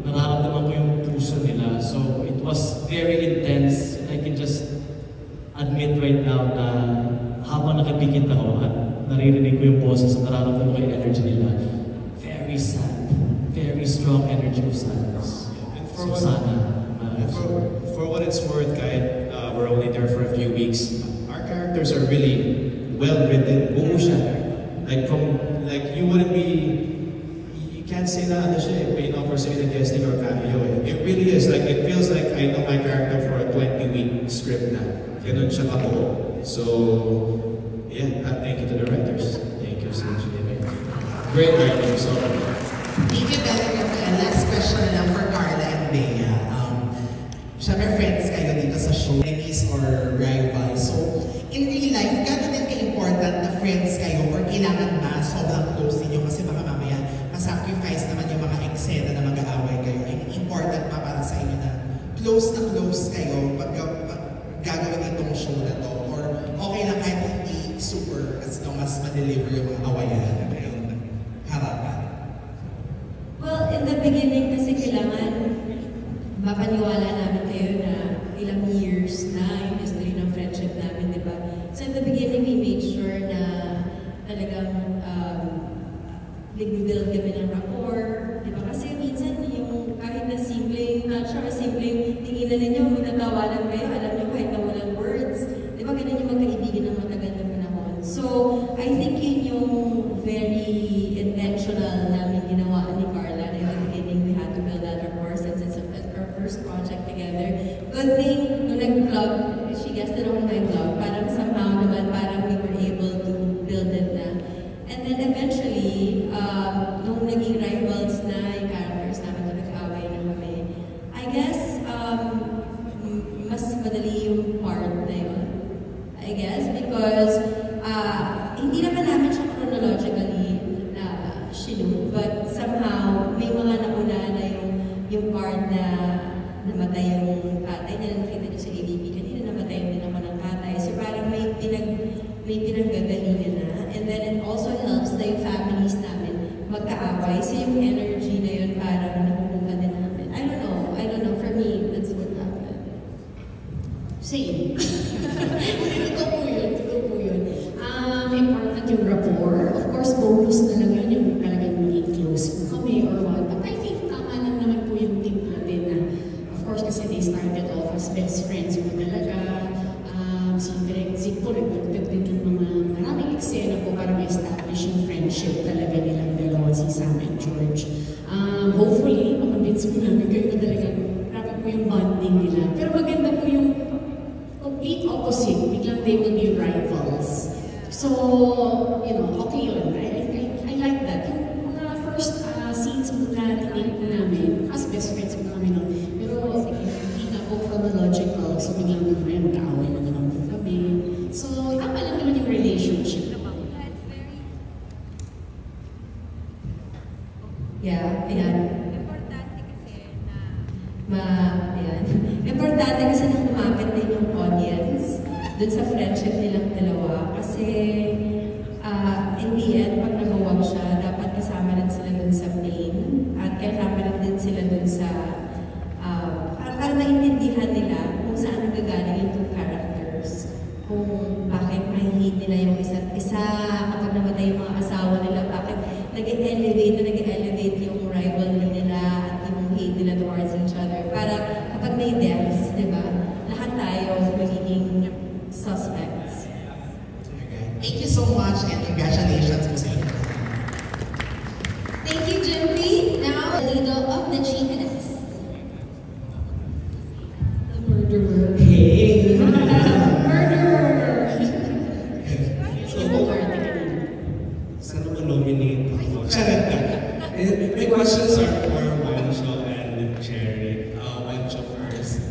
nararamdaman ko yung puso nila. So it was very intense. I can just admit right now na habang nakapikit ako at naririnig ko yung boses at nararamdaman ko yung energy nila, very sad, very strong energy of sadness. So sana. For what it's worth, kahit we're only there for a few weeks, our characters are really well written. Buo siya. Like you wouldn't be, you can't say na ano siya, paying off for saying guesting or cameo. It really is like, it feels like I know my character for a 20-week script na. Ganun siya kabuo. So yeah, thank you to the writers. Thank you so much. Great writing. So thank you, Derek. Last question na for Carla and Bea. Siyempre, friends kayo dito sa show, enemies or rivals. So, in real life, gano'n din ka-important na friends kayo or kailangan ba sobrang close ninyo kasi baka mamaya masacrifice naman yung mga eksena na mag-aaway kayo. Ay, important pa para sa inyo na close kayo pag gagawin itong show na to, or okay lang kahit hindi super as long as ma-deliver yung mga awayan na harapan. Well, in the beginning kasi kailangan mapaniwala namin kayo na ilang years na yung history ng friendship namin, di ba? So in the beginning, we made sure na talagang nag-build kami ng rapport, di ba? Kasi minsan yung kahit na simpleng tinginan ninyo, magtatawanan kayo, alam niyo kahit na walang words, di ba? Ganun yung magkaibigan ng matagal na panahon. So I think yun yung very intentional namin ginawa ni Carla na in the beginning, we had to build that rapport since it's our first project together. Good thing, nung nag-vlog, she guested on my vlog, parang somehow naman, parang we were able to build it na. And then eventually, nung naging rivals na yung characters namin na nag-away na kami, I guess, mas madali yung part na yun. I guess, because hindi naman namin siya chronologically na sinunod, but somehow, may mga nauna na yung part na namatay yung tatay niya, nakita niyo sa ABP kanina, namatay din naman ang tatay. So parang may pinanggagalingan na. And then it also helps na yung families namin magkaaway. So yung energy na yun parang nakukuha din namin. I don't know. For me, that's what happened. Same. Ito po yun. Important yung rapport. Of course, bonus na lang yun yung talagang maging close po kami or what. But I think tama lang naman po yung team natin na, of course, kasi they started off as best friends po talaga. Si Direk Sig po, nagdagdag din ng mga maraming eksena po para ma-establish yung friendship talaga nilang dalawa, si Sam and George. Hopefully, makonvince mo namin kayo na talagang grabe po yung bonding nila. Pero maganda po yung complete opposite. Biglang they will be rivals. So, okay yun. I like that. Yung mga first scenes mo na tinake po namin, as best friends po kami nun. Pero hindi na po chronological. So, biglang naman mag-aaway na naman po kami. So, tama lang naman yung relationship. Yeah, ayan. Importante kasi na kumapit din yung audience dun sa friendship nilang dalawa. Kasi in the end, pag nagawag siya, dapat kasama rin sila dun sa main at kasama rin din sila dun sa para maintindihan nila kung saan nagagaling yung two characters. Kung bakit may hate nila yung isa't isa, kapag namatay yung mga asawa nila, bakit nag-elevate yung rivalry nila at yung hate nila towards each other. Para kapag may deaths, di ba, lahat tayo magiging suspects. Thank you so much and congratulations po sa inyo. Thank you, Jimmy. Now, the leader of the Chicanas. The murderer. Hey! Charot na. My questions are for Wencho and Cherry. Wencho first.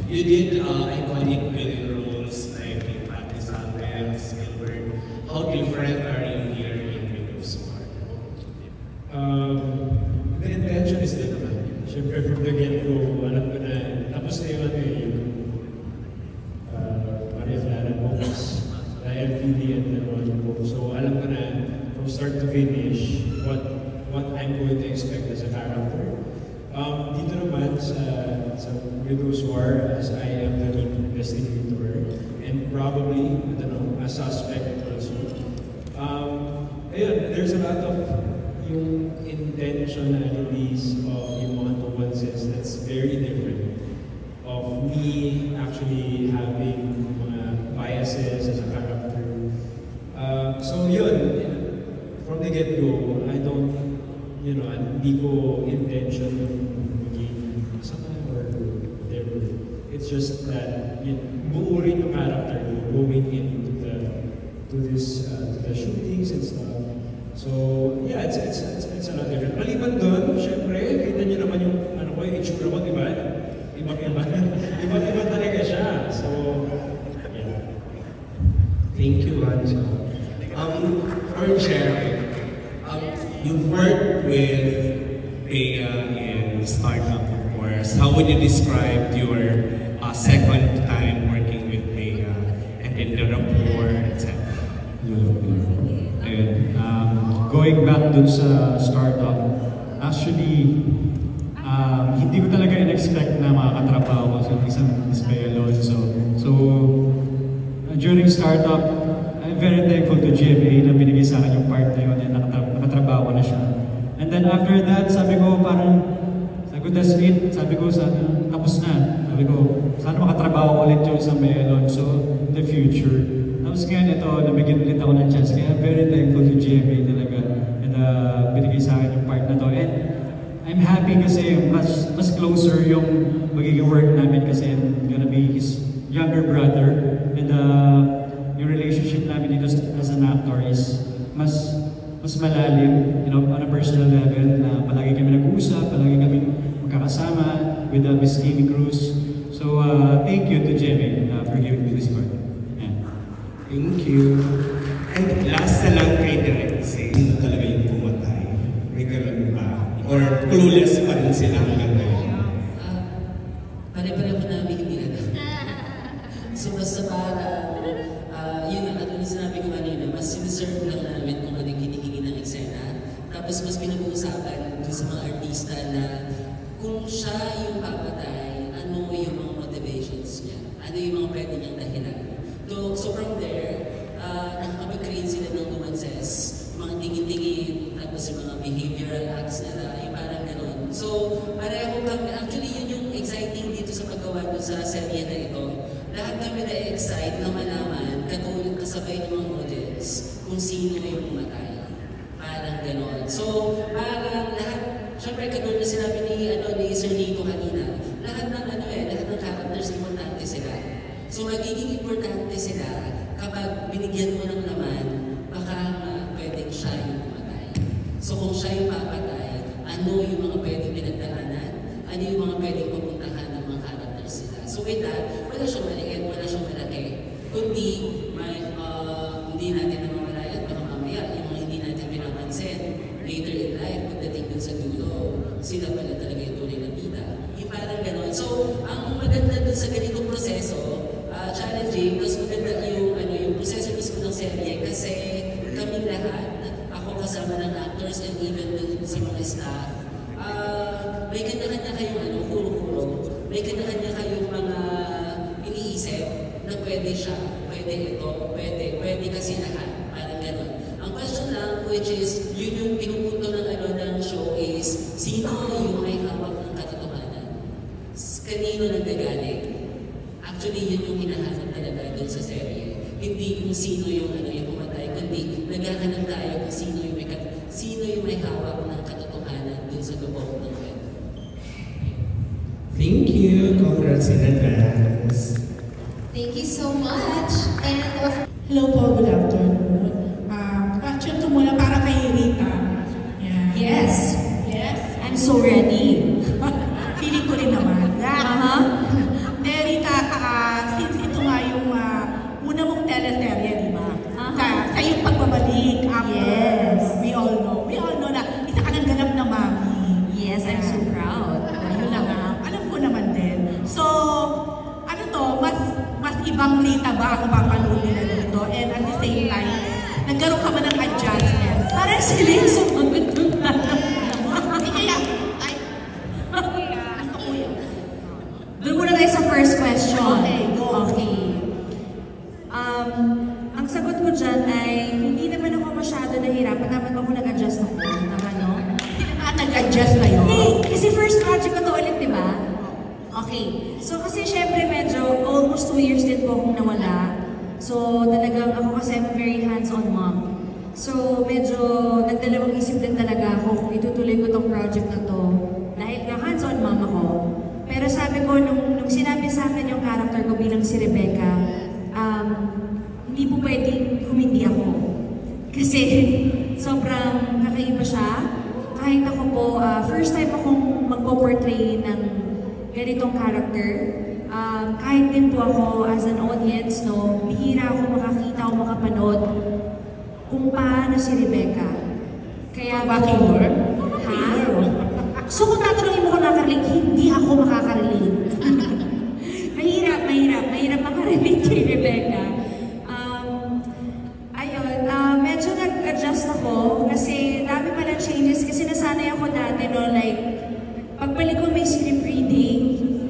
You did iconic villain roles like in Patty Samuels, Gilbert. How different are you here in Widow's War? The intention is different. Siyempre from the get-go, alam ko na, tapos na yung Maria Clara books, the LVD and the Roger book. So alam ko na, from start to finish, what I'm going to expect as a character. Dito naman sa Widow's War, as I am the lead investigator, and probably, I don't know, a suspect also. Ayun, there's a lot of yung intentionalities of yung mga nuances that's very different. Of me actually having mga biases as a character. So yun, from the get-go, I don't, hindi ko intention maging masama or whatever. It's just that buo rin yung character going into to the shootings and stuff. So yeah, it's a lot different. Maliban doon, syempre, kita niyo naman yung yung itsura ko, di ba? Iba talaga siya. So yeah. Thank you, Wencho. For Cherry, you've worked with Bea in Startup, of course. How would you describe your second time working with Bea and then the rapport, etc.? Ayun. Going back dun sa Startup, actually, hindi ko talaga in-expect na makakatrabaho ko sa isang Miss Bea Alonzo. So, during Startup, I'm very thankful to GMA na binigay sa akin yung part na yun and nakatrabaho na siya. And then after that, sabi ko, that's it. Sabi ko, tapos na. Sabi ko, sana makatrabaho ulit yung sa Bea Alonzo in the future. Tapos ngayon ito, nabigyan ulit ako ng chance. Kaya I'm very thankful to GMA talaga. And binigay sa akin yung part na to. And I'm happy kasi mas closer yung magiging work namin kasi I'm gonna be his younger brother. And yung relationship namin dito as an actor is mas malalim, on a personal level na palagi kami nag-uusap, palagi kami magkakasama with Miss Amy Cruz. So thank you to Jimmy for giving me this part. Yeah. Thank you. And last na lang kay Direk, sino talaga yung pumatay? May ganun ba? Or clueless pa rin sila hanggang ngayon? Pare-pareho namin hindi na. So basta para, yun nga, katulad sinabi ko kanina, mas siniserve lang namin kung ano yung kinihingi ng eksena. Tapos mas pinag-uusapan dun sa mga artista na kung siya yung papatay, ano yung mga motivations niya? Ano yung mga pwede niyang dahilan? So from there, nakakapag-create sila ng nuances, mga tingin-tingin, tapos yung mga behavioral acts nila, yung parang gano'n. So, pareho kami, actually yun yung exciting dito sa paggawa doon sa serye na ito. Lahat kami na-excite na malaman, katulad kasabay ng mga models, kung sino yung pumatay. Parang gano'n. So, parang lahat, syempre katulad na sinabi ni Sir Nico kanina, lahat ng characters, importante sila. So, magiging importante sila kapag binigyan mo ng laman, baka pwedeng siya yung pumatay. So, kung siya yung papatay, ano yung mga pwedeng pinagdaanan? Ano yung mga pwedeng pupuntahan ng mga characters sila? So, with that, wala siyang maliit, wala siyang malaki. Kundi, hindi natin namamalayan, baka mamaya, yung mga hindi natin pinapansin, later in life, pagdating dun sa dulo, sila pala talaga yung tunay na bida. Yung parang gano'n. So, ang maganda dun sa ganitong proseso, challenging, mas maganda yung proseso mismo ng serye kasi kaming lahat, ako kasama ng actors and even sa mga staff, may kanya-kanya kayong huro-huro, may kanya-kanya kayong mga iniisip na pwede siya, pwede ito, pwede kasi lahat, parang gano'n. Ang question lang, which is, yun yung pinupunto ng show is, sino yung may hawak ng katotohanan? Kanino nanggagaling? Actually, yun yung hinahanap talaga dun sa serye. Hindi kung sino yung pumatay, kundi naghahanap tayo kung sino yung may hawak ng katotohanan dun sa loob ng kwento. Thank you. Congrats in advance. Thank you so much. And hello po, good afternoon. Question to muna para kay Rita. sumagot ng tanong. Hindi kaya, Doon muna tayo sa first question. Okay, go. Okay. Ang sagot ko dyan ay, hindi naman ako masyado nahirapan. Dapat ako nag-adjust ako. Nag-adjust kayo? Hindi, kasi first project ko to ulit, di ba? Okay. So kasi syempre medyo almost 2 years din po akong nawala. So talagang ako kasi I'm a very hands-on mom. So medyo nagdalawang isip din talaga ako kung itutuloy ko tong project na to. Dahil nga hands-on mom ako. Pero sabi ko, nung sinabi sa akin yung character ko bilang si Rebecca, hindi po pwedeng humindi ako. Kasi sobrang kakaiba siya. Kahit ako po, first time akong magpo-portray ng ganitong character. Kahit din po ako as an audience, no, bihira ako makakita o makapanood kung paano si Rebecca. Kaya Keyword? Ha? So kung tatanungin mo ko nakarelate, hindi ako makakarelate. mahirap makarelate kay Rebecca. Medyo nag-adjust ako kasi dami pala changes kasi nasanay ako dati, no, like pagbalik ko may script reading.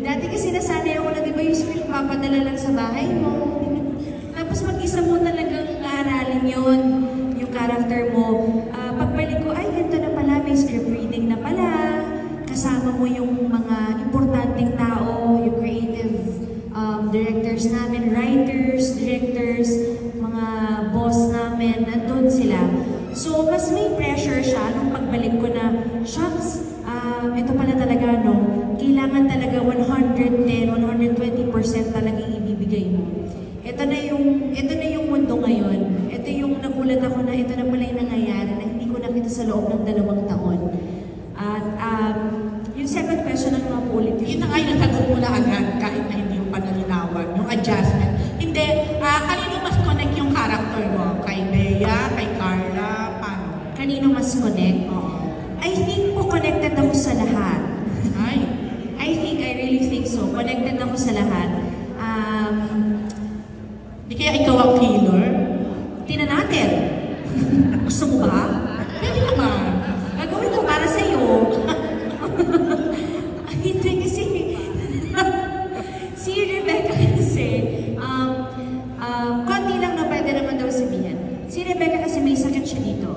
Dati kasi nasanay ako na, di ba, yung script papadala lang sa bahay mo. Tapos mag-isa mo talagang aaralin yun, yung character mo. Pagbalik ko, ay, ganito na pala, may script reading na pala. Kasama mo yung mga importanteng tao, yung creative directors namin, writers, directors, mga boss namin, nandun sila. So, mas may pressure siya nung pagbalik ko na, shucks, ito pala talaga, no, kailangan talaga 110, 120% talaga ibibigay mo. Ito na yung mundo ngayon. Ito yung nagulat ako na ito na pala yung nangyayari na hindi ko nakita sa loob ng 2 taon. At yung second question ng mga politics. Yun na nga yung nasagot mo na agad kahit na hindi yung panalinawan, yung adjustment. Hindi, kanino mas connect yung character mo? Kay Bea, kay Carla, paano? Kanino mas connect? I think po connected ako sa lahat. I really think so. Connected ako sa lahat. Di kaya ikaw ang killer? Tingnan natin. Gusto mo ba? Pwede naman. Gagawin ko para sa'yo. Hindi kasi si Rebecca kasi konti lang na pwede naman daw sabihin. Si Rebecca kasi may sakit siya dito.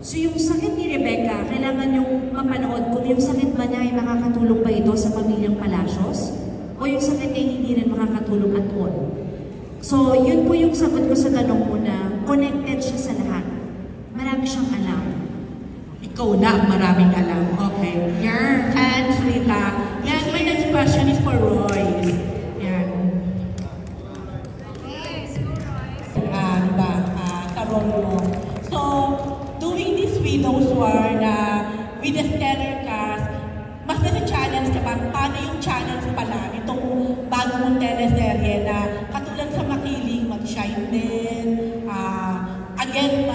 So yung sakit ni Rebecca, kailangan yung mapanood kung yung sakit ba niya ay makakatulong ba ito sa pamilyang Palacios o yung sakit niya hindi rin makakatulong at all. So yun po yung sagot ko sa tanong mo na connected siya sa lahat. Marami siyang alam. Ikaw na ang maraming alam. Okay. Yeah. And Rita. Yan, my next question is for Roy. Yan. Diba? Sa role mo. So, doing this Widow's War na with the stellar cast, mas nasa-challenge ka ba? Paano yung challenge pala itong bago mong teleserye na katulad sa Makiling, mag-shine din, again,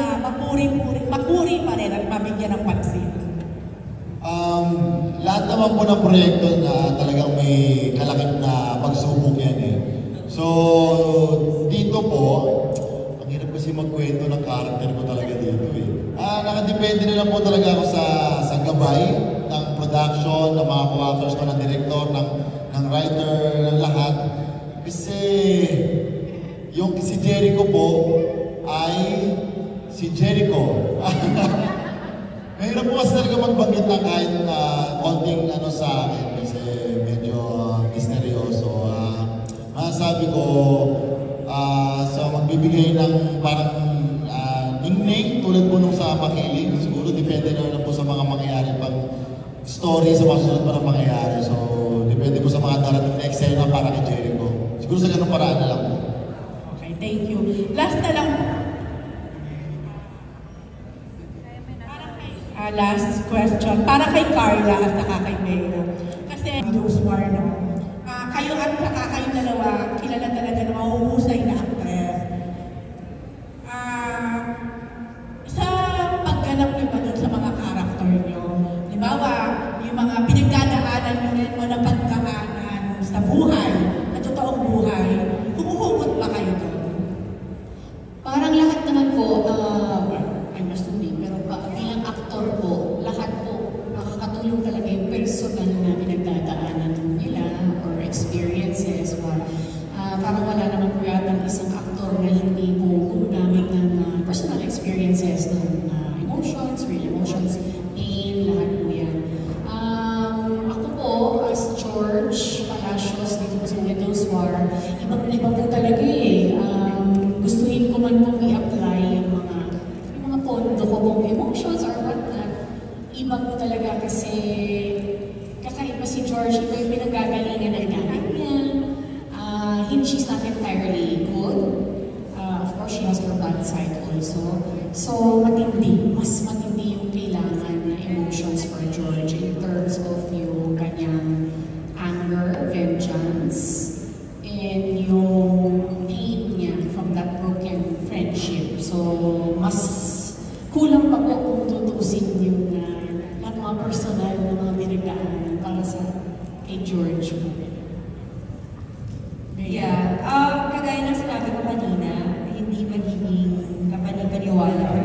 mapuri pa rin at mabigyan ng pansin? Lahat naman po ng proyekto na talagang may kalakip na pagsubok yan eh. So, dito po, ang hirap kasi magkwento ng character ko talaga dito eh. Nakadepende na lang po talaga ako sa gabay ng production, ng mga co-authors ko, ng director, ng writer, ng lahat. Kasi yung si Jericho po ay si Jericho. Mahirap po kasi talaga magbanggit ng kahit konting ano sa akin kasi medyo misteryoso. Masasabi ko, so magbibigay ng parang ningning tulad po nung sa Makiling. Siguro depende na po sa mga mangyayari pang story sa mga sunod pa ng mangyayari. So depende po sa mga darating na eksena para kay Jericho. Siguro sa ganung paraan na lang po. Okay, thank you. Last na lang. Last question. Para kay Carla at saka kay Bea. Kasi Widow's War no. Kayo at saka kayong dalawa, kilala talaga na mahuhusay na actress. Sa pagganap niyo ba dun sa mga karakter niyo? Halimbawa, yung mga pinagdadaanan niyo o na pagkakanan sa buhay, na totoong buhay, humuhugot ba kayo dun? Parang lahat naman po, I'm assuming, pero bilang actor, iba po talaga kasi kakaiba si George, ito yung pinanggagalingan ng galing niya. She's not entirely good. Of course, she has her bad side also. So, matindi. Mas matindi yung kailangan na emotions for George in terms of yung kanyang anger, vengeance, and yung pain niya from that broken friendship. So, mas kulang pa po kung tutusin yung lahat mga personal na mga pinagdaanan para sa kay George. Yeah, kagaya ng sinabi ko kanina, hindi magiging kapanipaniwala or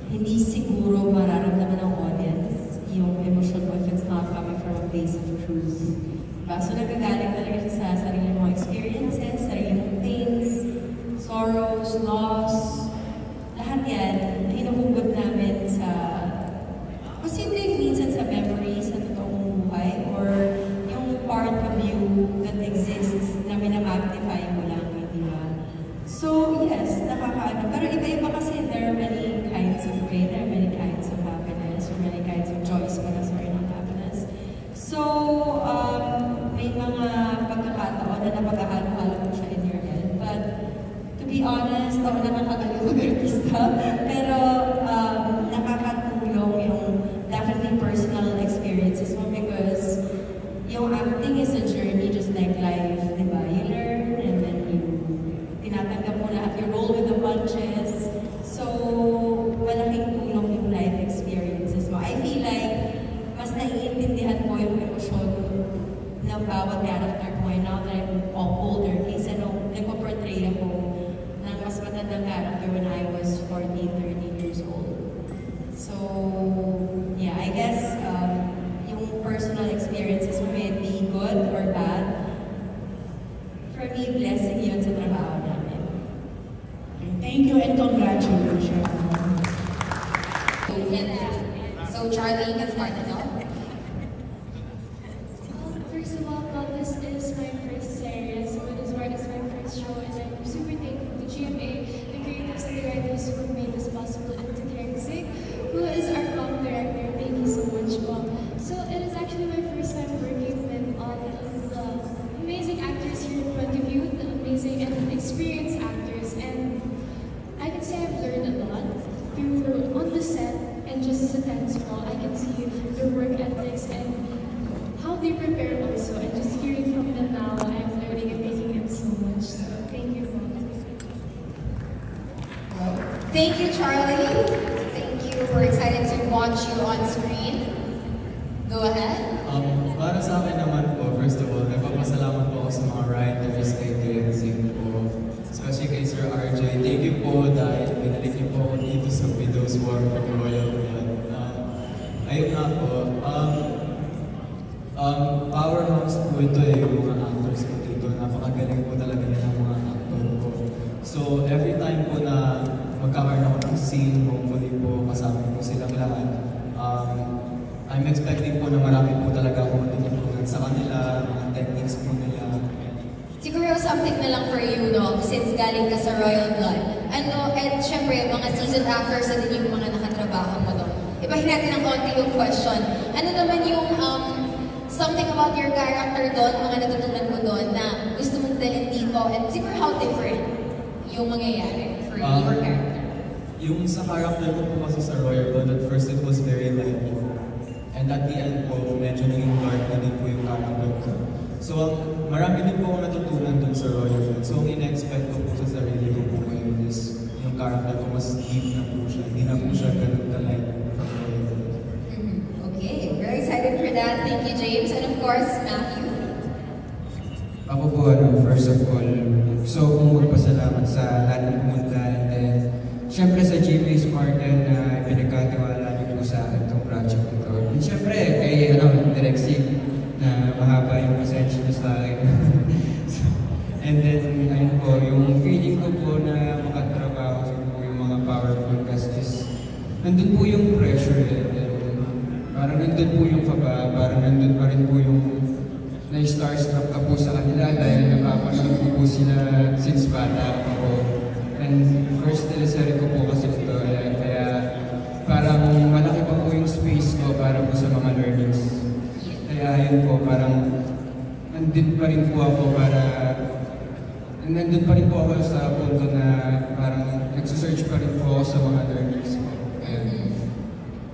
hindi siguro mararamdaman ng audience yung emotion mo if it's not coming from a place of truth. So nagagaling talaga siya sa sarili mong experiences, sarili mong pains, sorrows, loss, lahat yan, hinuhugot namin sa posibleng minsan sa memories, sa totoong buhay, or yung part of you that exists na minamagnify mo lang, di ba? So, yes, nakakaano. Pero iba-iba kasi there are many kinds of pain, there are many kinds of happiness, or many kinds of joys pala, sorry, not happiness. So, may mga pagkakataon na napagkahalo-halo mo siya in your head. But, to be honest, ako naman kagaling mag-artista, pero nakakatulong yung definitely personal experiences mo because yung acting is a journey just like life, di ba? You learn and then tinatanggap mo lahat, you roll with the punches. So, malaking tulong yung life experiences mo. I feel like mas naiintindihan mo yung emosyon ng bawat character mo now that I'm older kaysa nung nagpo-portray ako ng mas matandang character when I was 14, 13 years old. So, yeah, I guess yung personal experiences mo may be good or bad. For me, blessing yun sa trabaho namin. Thank you and congratulations. So, Charlie, you can start it off. First of all, this is my first series, but as well as my first show, and I'm super thankful to GMA, the creatives and the writers who made this possible, and to Derek Zig, who is our film director. Thank you so much, Mom. So it is actually my first time working with all of the amazing actors here in front of you, the amazing and experienced actors, and I can say I've learned a lot through on the set and just as a dance floor. I can see their work ethics and how they prepare also, and just hearing from them now, I'm learning and making it so much. So thank you, Mom. Thank you, Charlie. Thank you. We're excited to watch you on screen. Go ahead. Para sa akin naman po, first of all, nagpapasalamat po ako sa mga writers, kay Derek Zig po, especially kay Sir RJ. Thank you po dahil pinalik niyo po ako dito sa Widow's War from Royal Blood. Ayun nga po, powerhouse po ito yung mga actors po dito. Napakagaling po talaga ng mga actor po. So, every time po na magkakaroon ako ng scene, hopefully po kasama po silang lahat, I'm expecting po na marami po talaga akong matutunan sa kanila, mga techniques po nila. Siguro something na lang for you, no? Since galing ka sa Royal Blood. Ano, and syempre, mga seasoned actors na din yung mga nakatrabaho mo doon. Ibahin natin ng konti yung question. Ano naman yung something about your character doon, mga natutunan mo doon na gusto mong dalhin dito, and siguro how different yung mangyayari for your character? Yung sa character ko po kasi sa Royal Blood, at first it was very light po. And at the end po, medyo naging dark na din po yung character ko. So, marami din po akong natutunan dun sa Royal Blood. So, ang ina-expect ko po sa sarili ko po ngayon is yung character ko mas deep na po siya. Hindi na po siya ganun ka-light from Royal Blood. Okay, very excited for that. Thank you, James. And of course, Matthew. Ako po, first of all, gusto kong magpasalamat sa lahat ng pumunta, and then, syempre sa GMA Spartan na pinagkatiwala niyo po sa akin itong project ito. And syempre, kay Direk Zig na mahaba yung pasensya niyo sa akin. And then, ayun po, yung feeling ko po na makatrabaho po yung mga powerful cast is, nandun po yung pressure, and then, parang nandun po yung kaba, parang nandun pa rin po yung na-starstruck ka po sa kanila dahil napapanood ko po sila since bata ako. And first teleserye ko po kasi ito, kaya parang malaki pa po yung rin po ako nandun pa rin po ako sa punto na parang nagsisearch pa rin po ako sa mga learnings ko.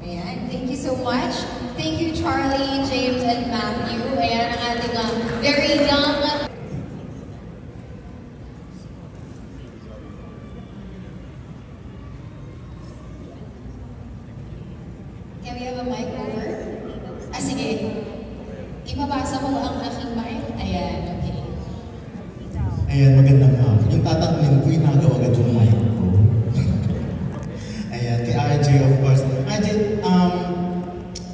Ayan, thank you so much. Thank you, Charlie, James, and Matthew. Ayan ang ating very young. Can we have a mic over? Sige. Ibabasa ko ang aking mic. Ayan, okay. Ayan, magandang hapon. Yung tatanungin ko, inagaw agad yung mic ko. Ayan, kay RJ of course. RJ,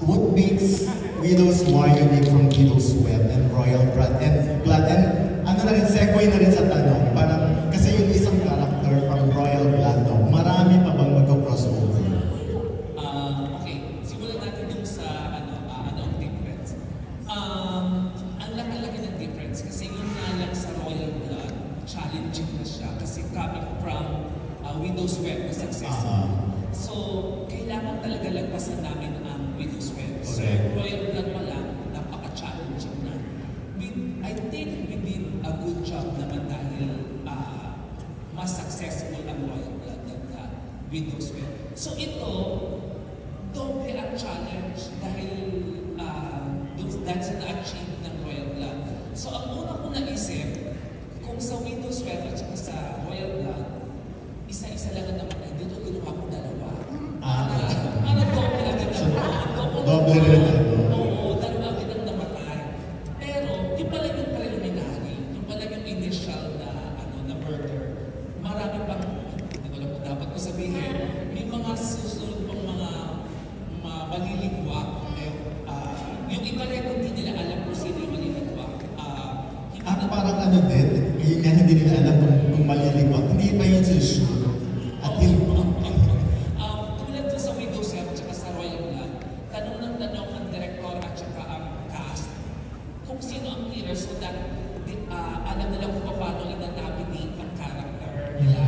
what makes Widow's War unique from Widow's Web and Royal Blood? And ano na rin, segue na rin sa tanong, parang, kasi yung isang character from Royal Blood, no, marami pa bang mag-crossover? Okay, simulan natin yung sa ang difference. Ang laki-laki ng difference kasi yung nalang sa Royal Blood, challenging na siya kasi coming from Widow's Web na successful. So, kailangan talaga lagpasan namin ang Widow's Web. So, Royal Blood pa lang, napaka-challenging na. I think we did a good job naman dahil mas successful ang Royal Blood than Widow's Web. So, ito, doble ang challenge dahil that's an achieve ng Royal Blood. So, ang una ko naisip, kung sa Widow's Web at saka sa Royal Blood, isa-isa lang ang namatay. Dito ginawa ko dalawa. Para doble agad ang doble rin. Oo, dalawa agad ang namatay. Pero, yung pala yung preliminary, yung pala yung initial na murder, marami pang, hindi ko alam kung dapat ko sabihin, may mga susunod pang mga maliligwak. Yung iba rin hindi nila alam kung sino yung maliligwak. Parang din, hindi nila alam kung maliligwak. Hindi ba yun sa shoot? Tulad sa Widow's Web at sa Royal Blood, tanong ng tanong ang director at saka ang cast kung sino ang killer so that alam nila kung paano ina-navigate ang character nila.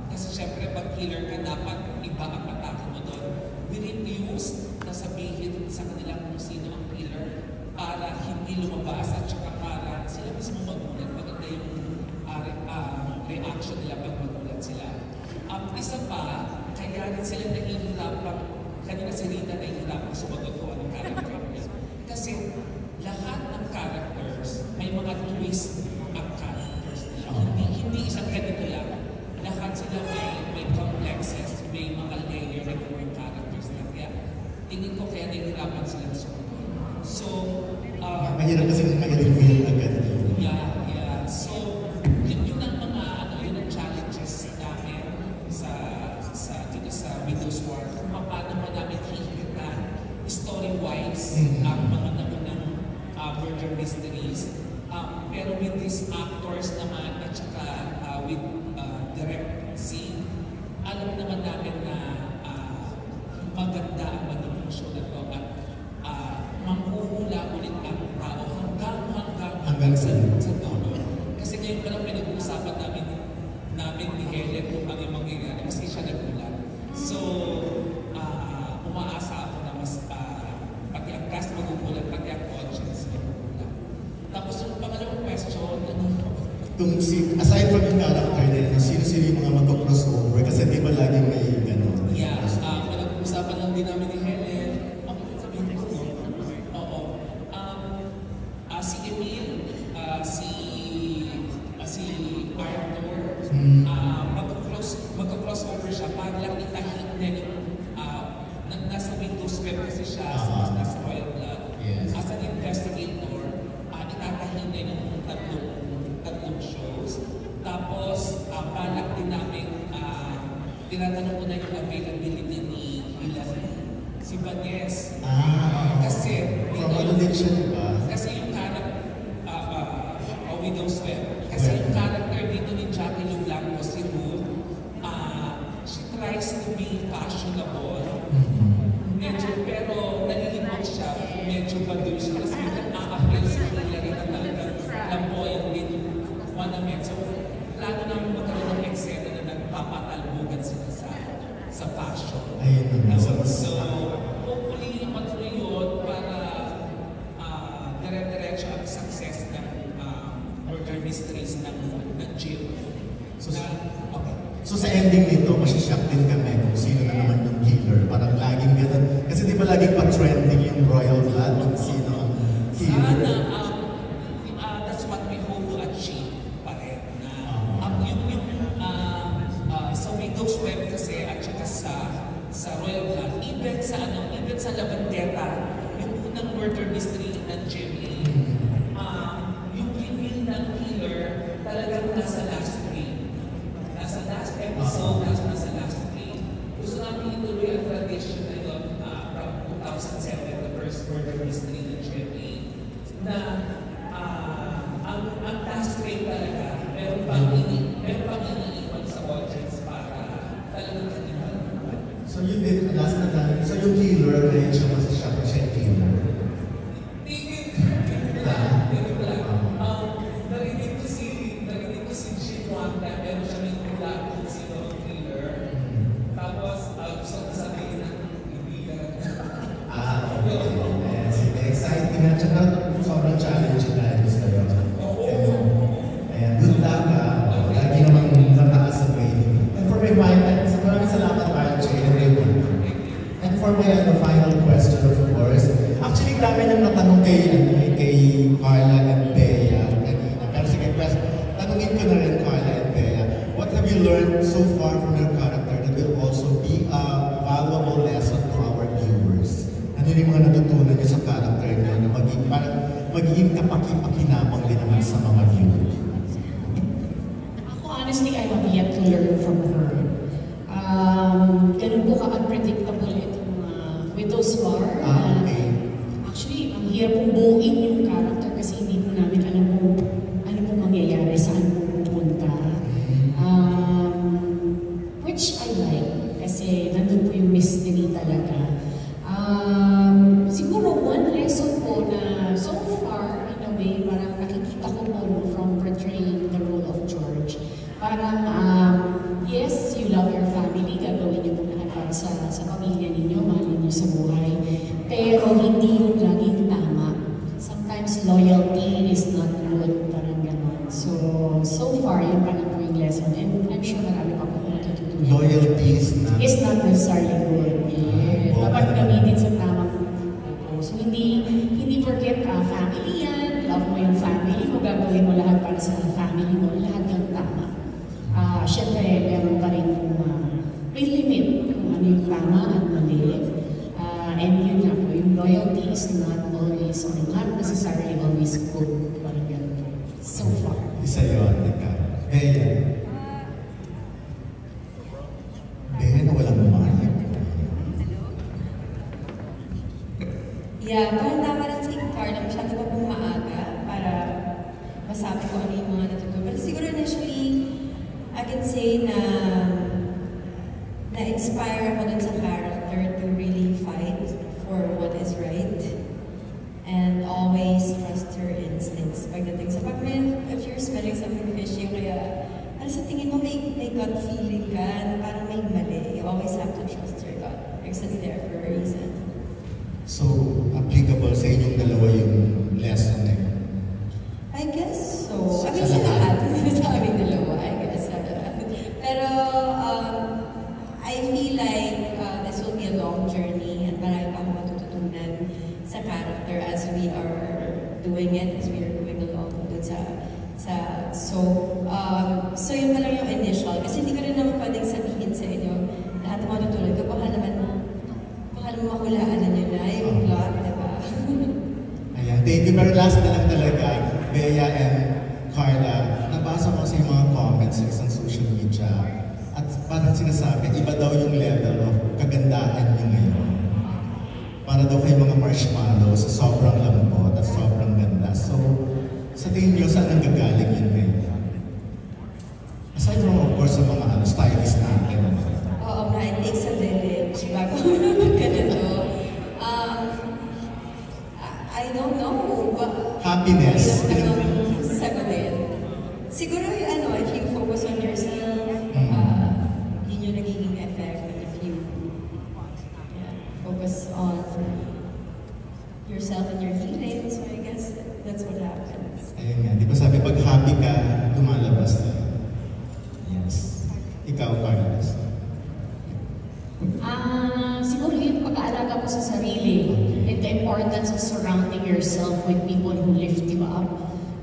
Kasi syempre pag killer ka, dapat iba ang atake mo doon. We refuse na sabihin sa kanila kung sino ang killer para hindi lumabas at saka para sila mismo magulat. Maganda yung reaction nila pag magulat sila. Isa pa, kaya rin sila nahihirapang, kanina si Rita nahihirapang sumagot ko ang character niya. Kasi lahat ng characters, may mga twist ang characters nila. Hindi isang ganito lang. Lahat sila may complexes, may mga layering ng characters na. Kaya tingin ko kaya nahihirapan sila sumagot. So, mahirap kasi mag-reveal agad. Yeah. So, yun ang mga yun ang challenges namin dito sa Widow's War. Kung paano ba namin hihigitan story-wise ang mga naunang murder mysteries. Pero with these actors naman at saka with direct scene, alam naman namin na maganda ang magiging show na to at manghuhula ulit ang tao hanggang sa dulo. Kasi ngayon pa lang pinag-uusapan namin ni Helen kung ano yung mangyayari kasi siya nagulat. So, umaasa ako na mas pati ang cast magugulat, pati ang audience magugulat. Tapos yung pangalawang question, aside from yung character nila, sino-sino yung mga mag-crossover? Kasi di ba laging may gano'n? Yeah, pinag-uusapan lang din namin ni Helen. Sabihin ko, oo. Si Emil, si Arthur, mag-crossover siya para lang itahin niya yung nasa Widow's Web kasi siya, nasa Royal Blood. As an investigator, itatahin niya yung tatlong shows. Tapos, balak din namin, tinatanong ko na yung availability ni si Vanessa. Kasi, kasi yung character, Widow's Web, kasi yung character dito ni Jacqueline Blanco, si Ruth, she tries to be fashionable, medyo, pero nalilibang siya, medyo baduy siya, kasi nag-a-appeal sa Hillary na talaga, lamboyang din manamit. So, plano namin magkaroon ng eksena na nagpapatalbugan sila sa fashion. So, hopefully, matuloy yun para dire-diretso ang success ng sa Labandera, yung unang murder mystery ng GMA, yung reveal ng killer talagang nasa last frame. Nasa last episode, nasa last frame. Gusto namin ituloy ang tradition na yun from 2007, the first murder mystery ng GMA, na ang last frame talaga, meron pang iniiwan sa audience para talagang kanilang. So yun din, last na tayo. So yung killer, na siya mas siya yung killer. Narinig ko si Jim Wanda, meron siya may hula kung sino ang killer. Tapos, gusto ko sabihin ng ibigan. Okay. Sige, exciting na. Tsaka sobrang challenging na ito sa'yo. Ayan, good luck ka. Lagi naman nataas sa way. And for my final, maraming salamat RJ and everyone. And for my final question, of course, actually, dami nang natanong kay Carla and Bea kanina. Pero sige, tanungin ko na rin Carla and Bea. What have you learned so far from your character that will also be a valuable lesson to our viewers? Ano yung mga natutunan niyo sa character niyo na magiging kapaki-pakinabang din naman sa mga viewers? Ako, honestly, I have yet to learn from her. Ganun po ka-unpredictable itong Widow's War. Actually, ang hirap pong buuin yung character kasi hindi po namin alam kung ano pong mangyayari, saan po pupunta. Which I like kasi nandun po yung mystery talaga. Siguro one lesson po na so far, in a way, parang nakikita ko po from portraying the role of George. Parang, yes, you love your family, gagawin niyo po lahat para sa pamilya ninyo, mahalin niyo sa buhay. Pero hindi yung laging tama. Sometimes loyalty is not good, parang gano'n. So far, yun pa po yung lesson. And I'm sure marami pa po matututunan. Loyalty is not necessarily good. Yeah. Dapat gamitin sa tamang purpose. So hindi forget family yan, love mo yung family mo, gagawin mo lahat para sa family mo, lahat yung tama. Siyempre, meron pa rin may limit kung ano yung tama at mali. And yun nga po, yung loyalty is not always, or not necessarily always good. Parang yan po. So far. Isa yun, ikaw. Bea. Bea na walang umayak. Yeah, parang tama rin si Carla, masyado pa pong maaga para masabi ko ano yung mga natutunan. But siguro initially, I can say na na-inspire ako dun sa character to really fight for what is right and always trust her instincts. Pagdating sa if you're smelling something fishy, kaya sa tingin mo may gut feeling ka na parang may mali, you always have to trust your gut because it's there for a reason. So, applicable sa inyong dalawa yung lesson na yun? I guess so. I mean, sa lahat. Sa aming dalawa, I guess. Pero, I feel like this will be a long journey and marami pa akong matututunan sa character as we are doing it, as we are going along dun so yun pa lang yung initial. Kasi hindi ko rin naman pwedeng sabihin sa inyo lahat ng matutunan ko. Baka naman mahulaan na nyo na yung plot, diba? Ayan, thank you. Pero last na lang talaga, Bea and Carla, nabasa ko sa yung mga comments sa isang social media at parang sinasabi, iba daw yung level of kagandahan nyo ngayon. Para daw kayo mga marshmallows, sobrang lambot at sobrang ganda. So, sa tingin nyo, saan ang gagaling yun, Bea? Aside from, of course, sa mga stylist natin. Oo, it takes a village bago ganito. I don't know. Happiness. Sagutin. Siguro if you focus on yourself, yun yung nagiging effect. But if you focus on yourself and your feelings, so I guess that's what happens. Ayun nga, di ba sabi, pag happy ka, lumalabas na. Yes. Ikaw, Carlos. Siguro yung pag-aalaga mo sa sarili and the importance of surrounding yourself with people who lift you up.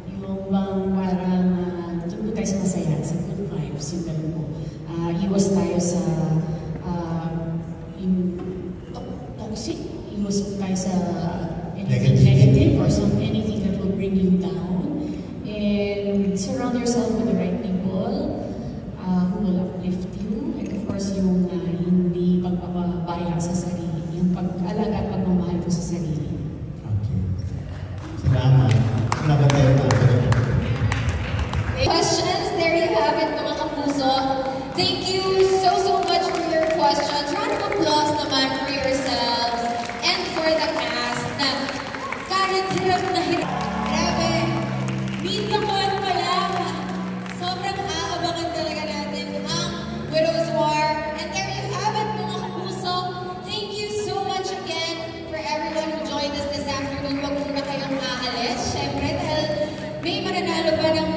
Yung parang doon po tayo sa masaya, sa good vibes, yung ganun po. Iwas tayo sa yung toxic, ilusok tayo sa anything negative or anything that will bring you down. And surround yourself with the right people who will uplift you. And of course, yung hindi pagpapabaya sa sarili, yung pag-alaga at pagmamahal ko sa sarili. Okay. Salamat. Salamat tayo po. Questions, there you have it mga kapuso. Thank you so much for your questions. Round of applause naman for yourselves and for the cast na kahit hirap na hirap. Grabe, media con pa lang. Sobrang aabangan talaga natin ang Widow's War. And there you have it mga kapuso. Thank you so much again for everyone who joined us this afternoon. Huwag muna kayong aalis. Siyempre, dahil may mananalo pa ng